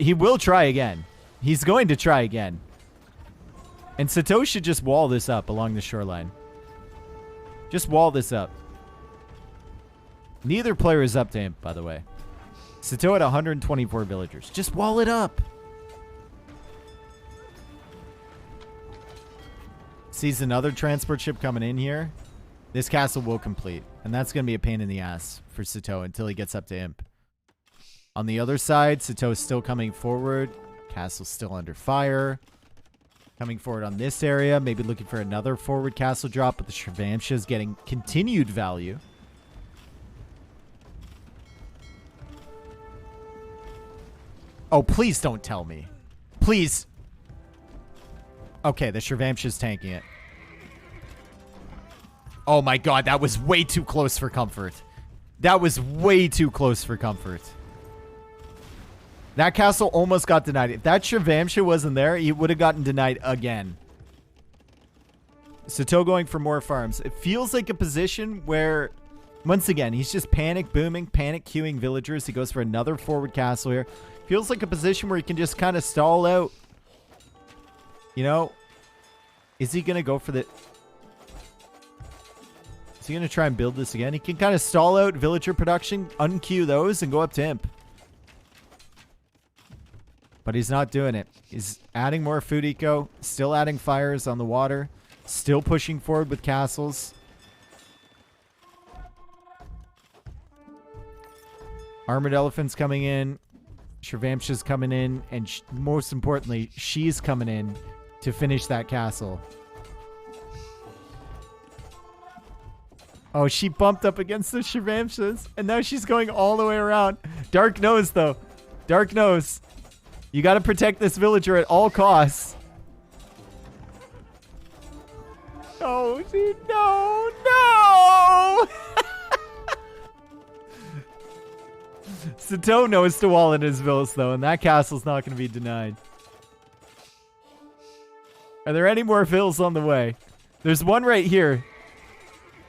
He will try again. He's going to try again. And Sitaux should just wall this up along the shoreline. Just wall this up. Neither player is up to him, by the way. Sitaux at 124 villagers. Just wall it up. Sees another transport ship coming in here. This castle will complete. And that's going to be a pain in the ass for Sitaux until he gets up to Imp. On the other side, Sitaux is still coming forward. Castle's still under fire. Coming forward on this area, maybe looking for another forward castle drop, but the Shravamsha is getting continued value. Oh, please don't tell me. Please. Okay, the Shravamsha is tanking it. Oh my god, that was way too close for comfort. That was way too close for comfort. That castle almost got denied. If that Shravamsha wasn't there, he would have gotten denied again. Sitaux going for more farms. It feels like a position where, once again, he's just panic booming, panic queuing villagers. He goes for another forward castle here. Feels like a position where he can just kind of stall out. You know, is he going to go for the... Is he going to try and build this again? He can kind of stall out villager production, unqueue those, and go up to imp. But he's not doing it. He's adding more food eco, still adding fires on the water, still pushing forward with castles. Armored elephants coming in. Shravamsha's coming in. And most importantly, she's coming in to finish that castle. Oh, she bumped up against the Shravamshas. And now she's going all the way around. Dark knows, though. Dark knows. You got to protect this villager at all costs. Oh, dude, no, no! Sitaux knows to wall in his villas, though, and that castle's not going to be denied. Are there any more villas on the way? There's one right here.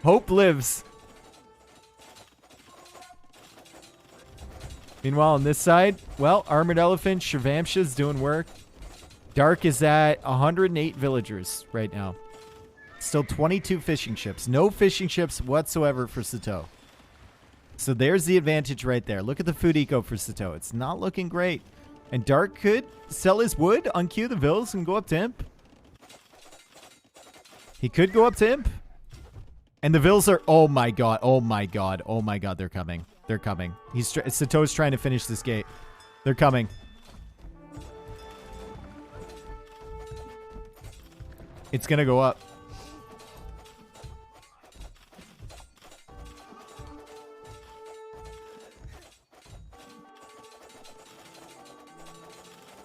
Hope lives. Meanwhile, on this side, well, Armored Elephant, Shravamsha's doing work. Dark is at 108 villagers right now. Still 22 fishing ships. No fishing ships whatsoever for Sitaux. So there's the advantage right there. Look at the food eco for Sitaux. It's not looking great. And Dark could sell his wood, unqueue the villas, and go up to imp. He could go up to imp. And the villas are... Oh my god. Oh my god. Oh my god. They're coming. They're coming. Sitau's trying to finish this gate. They're coming. It's going to go up.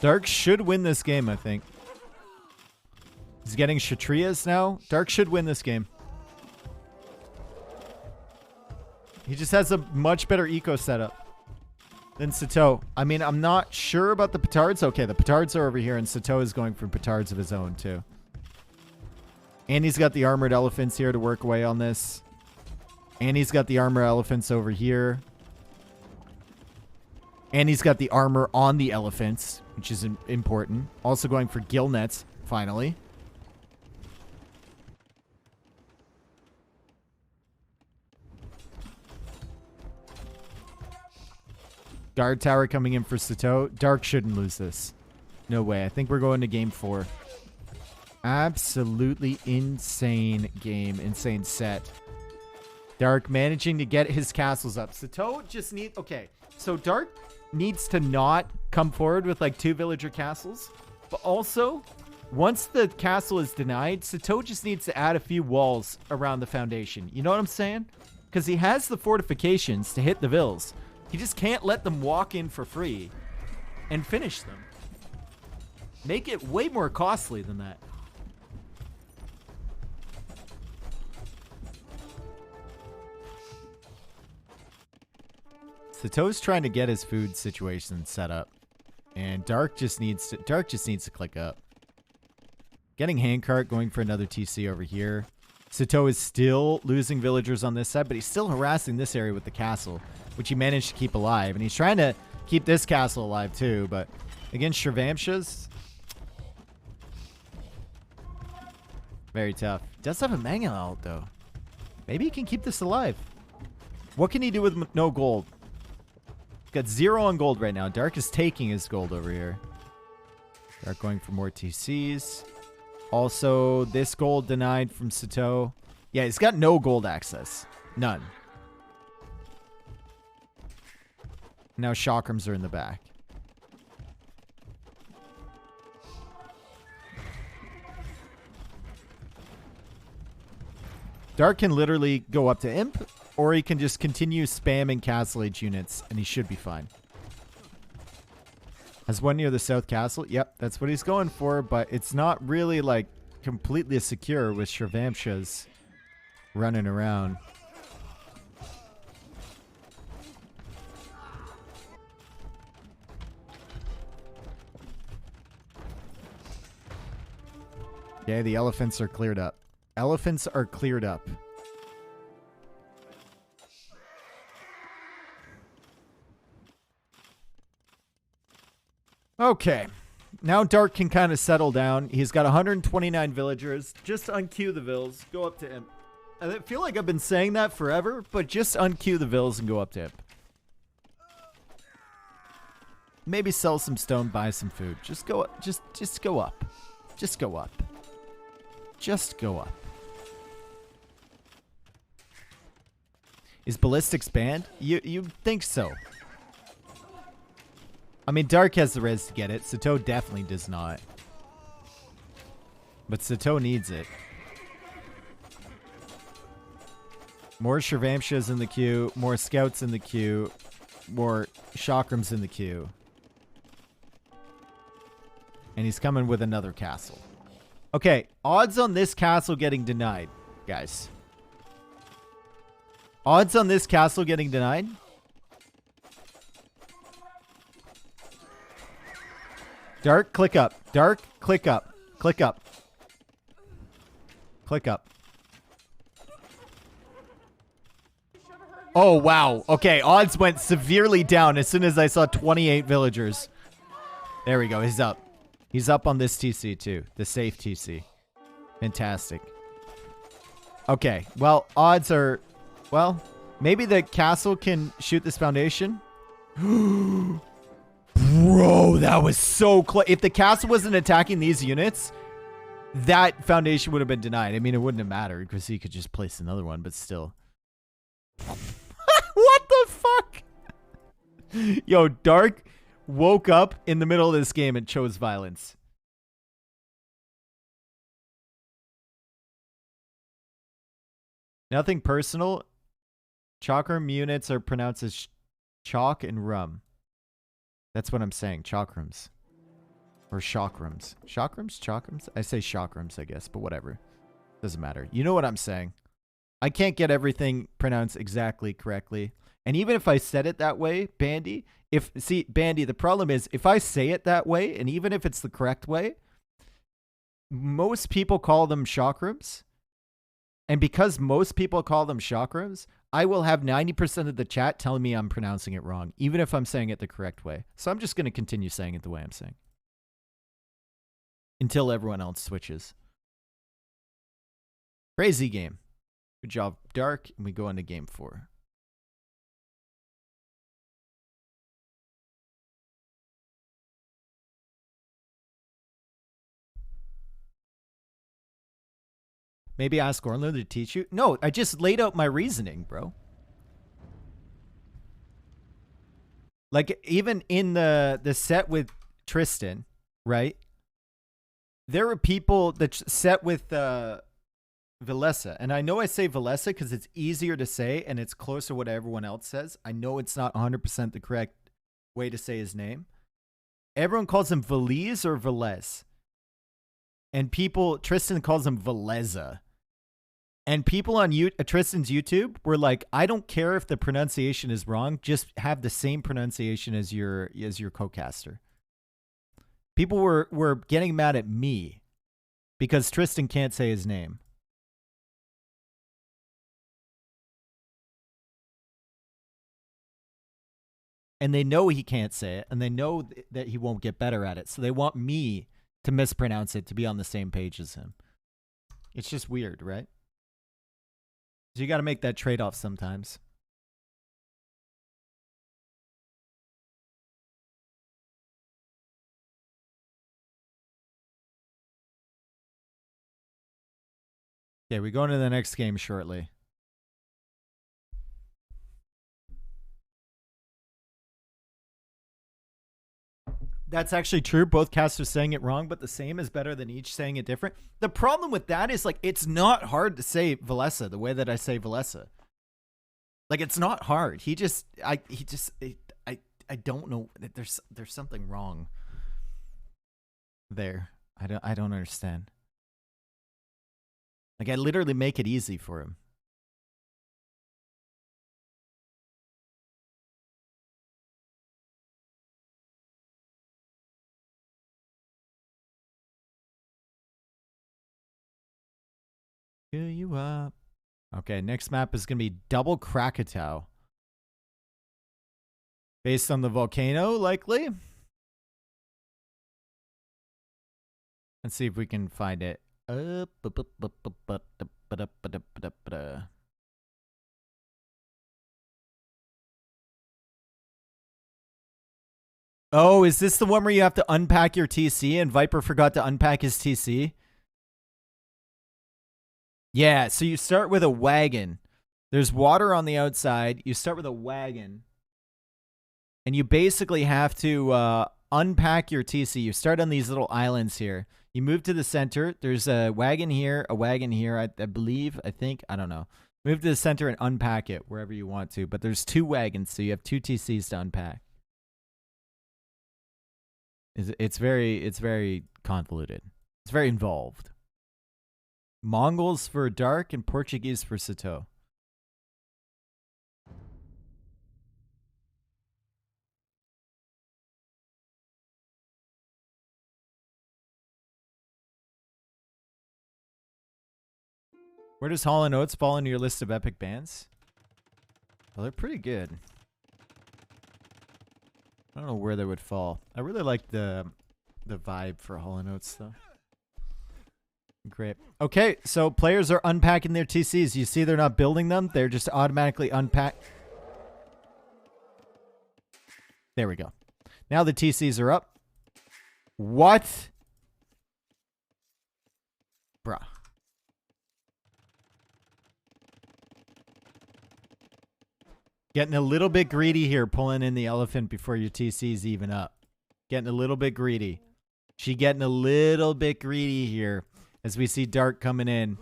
Dark should win this game, I think. He's getting Kshatriyas now. Dark should win this game. He just has a much better eco setup than Sitaux. I mean, I'm not sure about the petards. Okay, the petards are over here, and Sitaux is going for petards of his own, too. And he's got the armored elephants here to work away on this. And he's got the armored elephants over here. And he's got the armor on the elephants, which is important. Also going for gill nets, finally. Guard tower coming in for Sitaux. Dark shouldn't lose this. No way. I think we're going to game 4. Absolutely insane game. Insane set. Dark managing to get his castles up. Sitaux just need... Okay. So Dark needs to not come forward with like 2 villager castles. But also, once the castle is denied, Sitaux just needs to add a few walls around the foundation. You know what I'm saying? Because he has the fortifications to hit the vills. He just can't let them walk in for free and finish them. Make it way more costly than that. Sitau's trying to get his food situation set up. And Dark just needs to click up. Getting handcart, going for another TC over here. Sitaux is still losing villagers on this side, but he's still harassing this area with the castle, which he managed to keep alive. And he's trying to keep this castle alive too, but against Shravamsha's, very tough. Does have a Mangala out though. Maybe he can keep this alive. What can he do with no gold? He's got 0 on gold right now. Dark is taking his gold over here. Dark going for more TCs. Also, this gold denied from Sitaux. Yeah, he's got no gold access. None. Now chakrams are in the back. Dark can literally go up to Imp, or he can just continue spamming Castle Age units, and he should be fine. Has one near the South Castle? Yep, that's what he's going for, but it's not really, like, completely secure with Shravamshas running around. Okay, the elephants are cleared up. Elephants are cleared up. Okay. Now Dark can kind of settle down. He's got 129 villagers. Just unqueue the vills. Go up to him. I feel like I've been saying that forever, but just unqueue the vills and go up to him. Maybe sell some stone, buy some food. Just go up. Just go up. Just go up. Just go up. Is ballistics banned? You think so? I mean, Dark has the res to get it. Sitaux definitely does not. But Sitaux needs it. More Shravamshas in the queue. More scouts in the queue. More chakrams in the queue. And he's coming with another castle. Okay, odds on this castle getting denied, guys. Odds on this castle getting denied? Dark, click up. Dark, click up. Click up. Click up. Oh, wow. Okay, odds went severely down as soon as I saw 28 villagers. There we go. He's up. He's up on this TC too. The safe TC. Fantastic. Okay. Well, odds are... Well, maybe the castle can shoot this foundation. Bro, that was so close. If the castle wasn't attacking these units, that foundation would have been denied. I mean, it wouldn't have mattered because he could just place another one, but still. What the fuck? Yo, Dark woke up in the middle of this game and chose violence. Nothing personal. Chakram units are pronounced as chalk and rum. That's what I'm saying. Chakrams. Or chakrams. Chakrams? Chakrams? I say chakrams, I guess, but whatever. Doesn't matter. You know what I'm saying. I can't get everything pronounced exactly correctly. And even if I said it that way, Bandy, Bandy, the problem is if I say it that way, and even if it's the correct way, most people call them chakrams. And because most people call them chakrams, I will have 90% of the chat telling me I'm pronouncing it wrong, even if I'm saying it the correct way. So I'm just going to continue saying it the way I'm saying. Until everyone else switches. Crazy game. Good job, Dark. And we go into game 4. Maybe ask Orlando to teach you? No, I just laid out my reasoning, bro. Like, even in the set with Tristan, right? There were people that set with Villessa. And I know I say Villessa because it's easier to say and it's closer to what everyone else says. I know it's not 100% the correct way to say his name. Everyone calls him Valise or Velez. And Tristan calls him Veleza. And people on Tristan's YouTube were like, I don't care if the pronunciation is wrong. Just have the same pronunciation as your co-caster. People were getting mad at me because Tristan can't say his name. And they know he can't say it, and they know that he won't get better at it. So they want me to mispronounce it to be on the same page as him. It's just weird, right? So you got to make that trade-off sometimes. Okay, we go into the next game shortly. That's actually true. Both casts are saying it wrong, but the same is better than each saying it different. The problem with that is, like, it's not hard to say Valessa the way that I say Valessa. Like, it's not hard. I don't know. There's something wrong there. I don't understand. Like, I literally make it easy for him. Fill you up. Okay, next map is going to be Double Krakatoa. Based on the volcano, likely. Let's see if we can find it. Oh, is this the one where you have to unpack your TC and Viper forgot to unpack his TC? Yeah, so you start with a wagon. There's water on the outside. You start with a wagon. And you basically have to unpack your TC. You start on these little islands here. You move to the center. There's a wagon here, I believe, I think. I don't know. Move to the center and unpack it wherever you want to. But there's 2 wagons, so you have 2 TCs to unpack. It's very convoluted. It's very involved. Mongols for Dark and Portuguese for Sitaux. Where does Hall & Oates fall into your list of epic bands? Well, they're pretty good. I don't know where they would fall. I really like the vibe for Hall & Oates, though. Great. Okay, so players are unpacking their TCs. You see they're not building them. They're just automatically unpacked. There we go. Now the TCs are up. What? Bruh. Getting a little bit greedy here, pulling in the elephant before your TC's even up. Getting a little bit greedy. She getting a little bit greedy here as we see Dark coming in.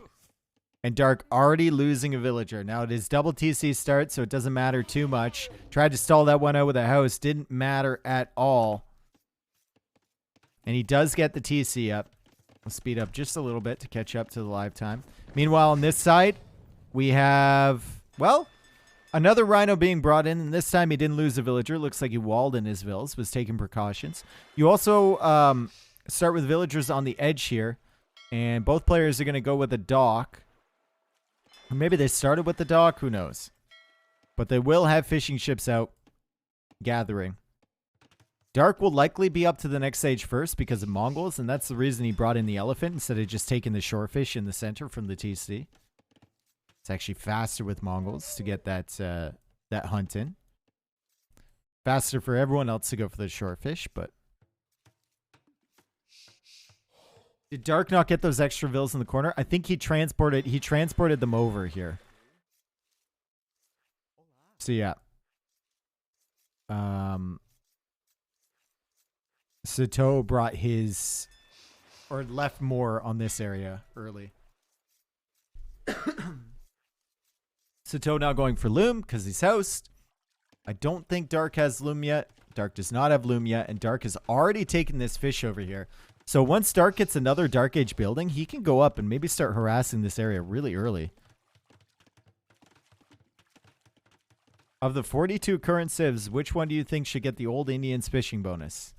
And Dark already losing a villager. Now it is double TC start, so it doesn't matter too much. Tried to stall that one out with a house. Didn't matter at all. And he does get the TC up. We'll speed up just a little bit to catch up to the live time. Meanwhile, on this side, we have, well, another rhino being brought in, and this time he didn't lose a villager. Looks like he walled in his villas, was taking precautions. You also start with villagers on the edge here, and both players are going to go with a dock. Or maybe they started with the dock, who knows. But they will have fishing ships out gathering. Dark will likely be up to the next stage first because of Mongols, and that's the reason he brought in the elephant instead of just taking the shorefish in the center from the TC. It's actually faster with Mongols to get that that hunt in. Faster for everyone else to go for the shorefish, but did Dark not get those extra vills in the corner? I think he transported them over here. So yeah. Sitaux brought his, or left more on this area early. Sitaux now going for Loom because he's housed. I don't think Dark has Loom yet. Dark does not have Loom yet, and Dark has already taken this fish over here. So once Dark gets another Dark Age building, he can go up and maybe start harassing this area really early. Of the 42 current civs, which one do you think should get the Old Indians fishing bonus?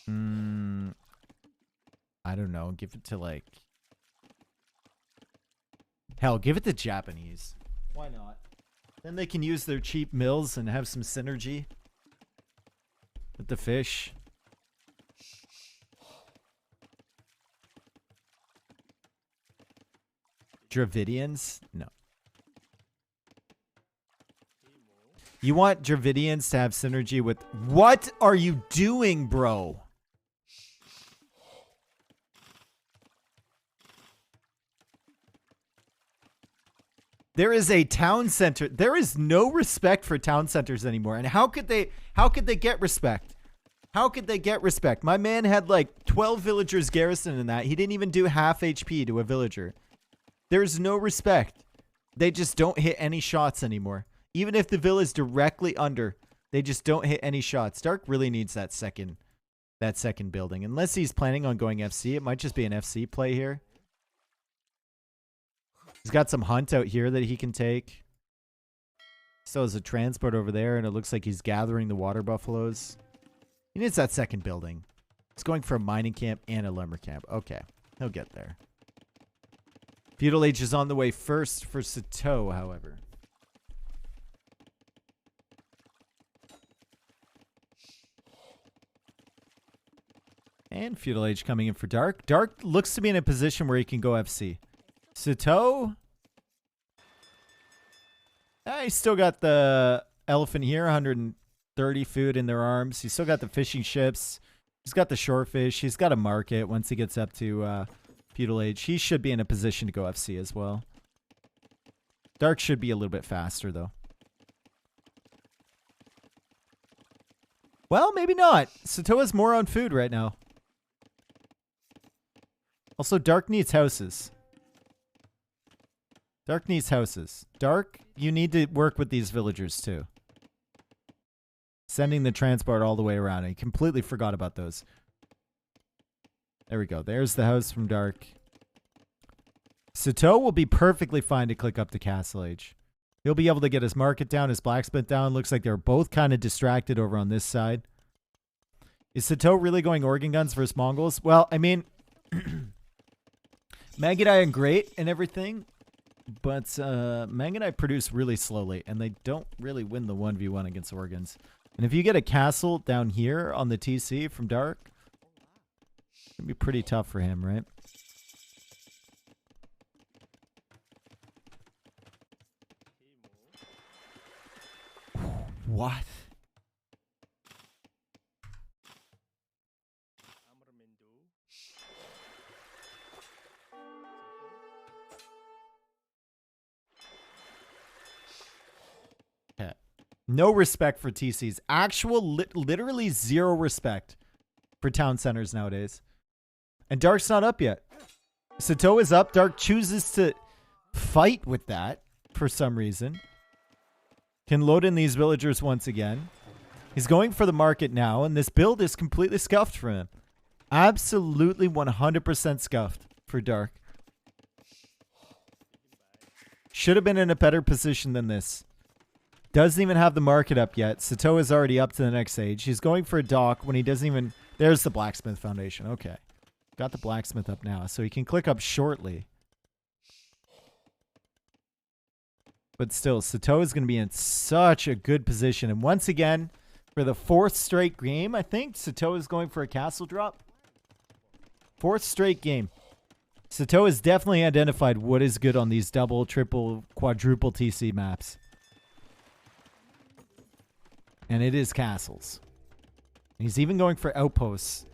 I don't know. Give it to like... Hell, give it to Japanese. Why not? Then they can use their cheap mills and have some synergy with the fish. Dravidians? No. You want Dravidians to have synergy with... What are you doing, bro? There is a town center. There is no respect for town centers anymore. And how could they get respect? How could they get respect? My man had like 12 villagers garrisoned in that. He didn't even do half HP to a villager. There's no respect. They just don't hit any shots anymore. Even if the villa is directly under, they just don't hit any shots. Dark really needs that second building. Unless he's planning on going FC, it might just be an FC play here. He's got some hunt out here that he can take. Still has a transport over there, and it looks like he's gathering the water buffaloes. He needs that second building. He's going for a mining camp and a lumber camp. Okay, he'll get there. Feudal Age is on the way first for Sitaux, however. And Feudal Age coming in for Dark. Dark looks to be in a position where he can go FC. Sitaux. He's still got the elephant here, 130 food in their arms. He's still got the fishing ships. He's got the shorefish. He's got a market once he gets up to Feudal Age. He should be in a position to go FC as well. Dark should be a little bit faster, though. Well, maybe not. Sitaux has more on food right now. Also, Dark needs houses. Dark needs houses. Dark, you need to work with these villagers too. Sending the transport all the way around. I completely forgot about those. There we go. There's the house from Dark. Sitaux will be perfectly fine to click up to Castle Age. He'll be able to get his market down, his blacksmith down. Looks like they're both kind of distracted over on this side. Is Sitaux really going organ guns versus Mongols? Well, I mean, Magadai are great and everything, but Magadai produce really slowly, and they don't really win the 1v1 against organs. And if you get a castle down here on the TC from Dark, it's going to be pretty tough for him, right? What? Okay. No respect for TCs. Literally zero respect for town centers nowadays. And Dark's not up yet. Sitaux is up. Dark chooses to fight with that for some reason. Can load in these villagers once again. He's going for the market now, and this build is completely scuffed for him. Absolutely 100% scuffed for Dark. Should have been in a better position than this. Doesn't even have the market up yet. Sitaux is already up to the next stage. He's going for a dock when he doesn't even... There's the blacksmith foundation. Okay. Got the blacksmith up now, so he can click up shortly. But still, Sitaux is going to be in such a good position. And once again, for the fourth straight game, I think Sitaux is going for a castle drop. Fourth straight game. Sitaux has definitely identified what is good on these double, triple, quadruple TC maps. And it is castles. He's even going for outposts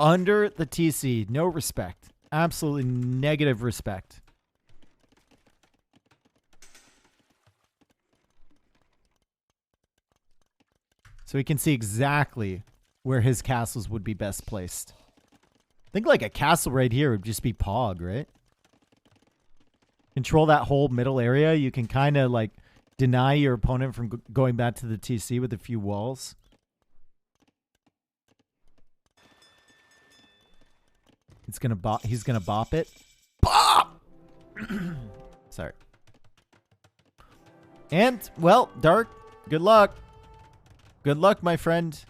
under the TC. No respect. Absolutely negative respect. So he can see exactly where his castles would be best placed. I think like a castle right here would just be Pog, right? Control that whole middle area. You can kind of like deny your opponent from going back to the TC with a few walls. He's gonna bop it. Bop! Sorry. And, well, Dark, good luck. Good luck, my friend.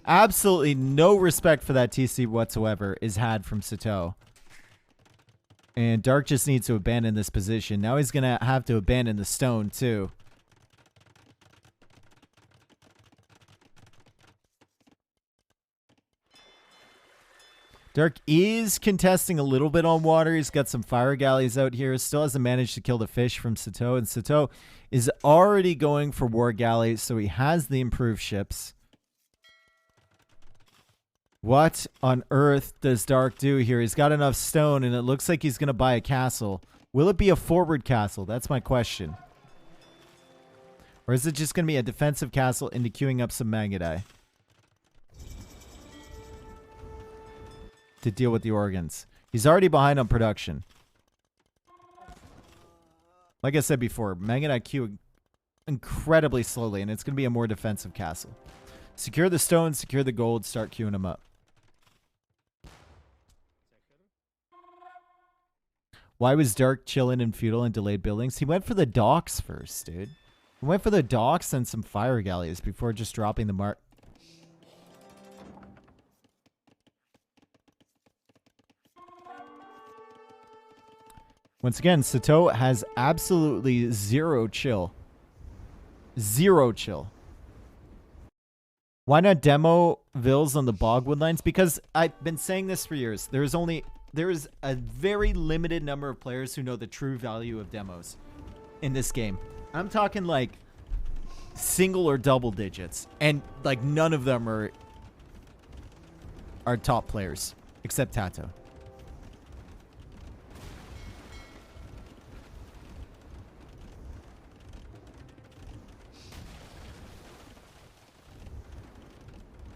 Absolutely no respect for that TC whatsoever is had from Sitaux. And Dark just needs to abandon this position. Now he's going to have to abandon the stone, too. Dark is contesting a little bit on water. He's got some fire galleys out here. Still hasn't managed to kill the fish from Sitaux. And Sitaux is already going for war galleys, so he has the improved ships. What on earth does Dark do here? He's got enough stone, and it looks like he's going to buy a castle. Will it be a forward castle? That's my question. Or is it just going to be a defensive castle into queuing up some Mangudai to deal with the organs? He's already behind on production. Like I said before, Mangudai queue incredibly slowly, and it's going to be a more defensive castle. Secure the stones, secure the gold, start queuing them up. Why was Dark chilling in feudal and delayed buildings? He went for the docks first, dude. He went for the docks and some fire galleys before just dropping the mark. Once again, Sitaux has absolutely zero chill. Zero chill. Why not demo vills on the bogwood lines? Because I've been saying this for years. There is a very limited number of players who know the true value of demos in this game. I'm talking like single or double digits, and like none of them are top players except Tato.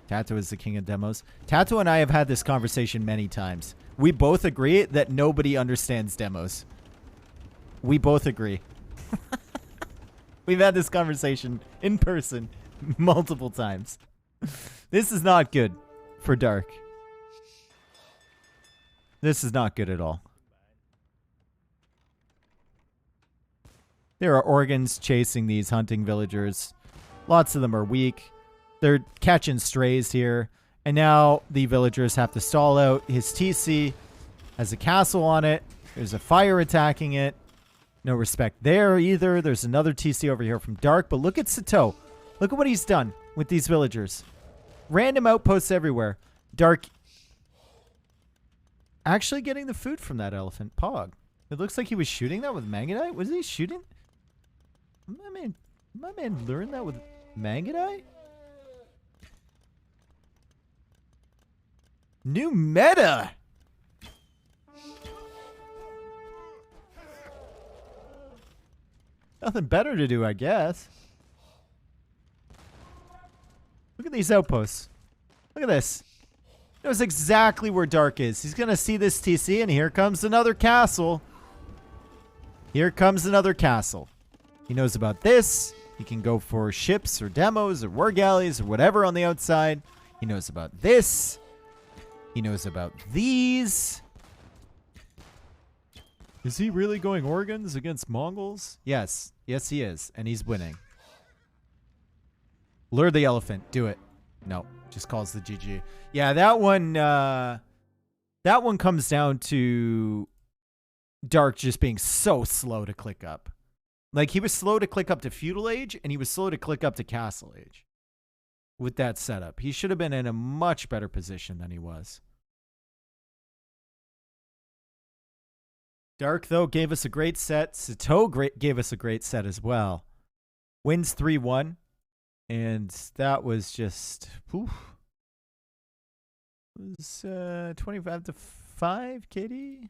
Tato is the king of demos. Tato and I have had this conversation many times. We both agree that nobody understands demos. We both agree. We've had this conversation in person multiple times. This is not good for Dark. This is not good at all. There are organs chasing these hunting villagers. Lots of them are weak. They're catching strays here. And now the villagers have to stall out. His TC has a castle on it. There's a fire attacking it. No respect there either. There's another TC over here from Dark. But look at Sitaux. Look at what he's done with these villagers. Random outposts everywhere. Dark actually getting the food from that elephant. Pog. It looks like he was shooting that with Mangudai. Was he shooting? My man learned that with Mangudai? New meta! Nothing better to do, I guess. Look at these outposts. Look at this. He knows exactly where Dark is. He's going to see this TC, and here comes another castle. Here comes another castle. He knows about this. He can go for ships or demos or war galleys or whatever on the outside. He knows about this. He knows about these. Is he really going organs against Mongols? Yes. Yes, he is. And he's winning. Lure the elephant. Do it. No. Just calls the GG. Yeah, that one comes down to Dark just being so slow to click up. Like, he was slow to click up to Feudal Age, and he was slow to click up to Castle Age. With that setup. He should have been in a much better position than he was. Dark, though, gave us a great set. Sitaux gave us a great set as well. Wins 3-1. And that was just... It was 25-5, KD.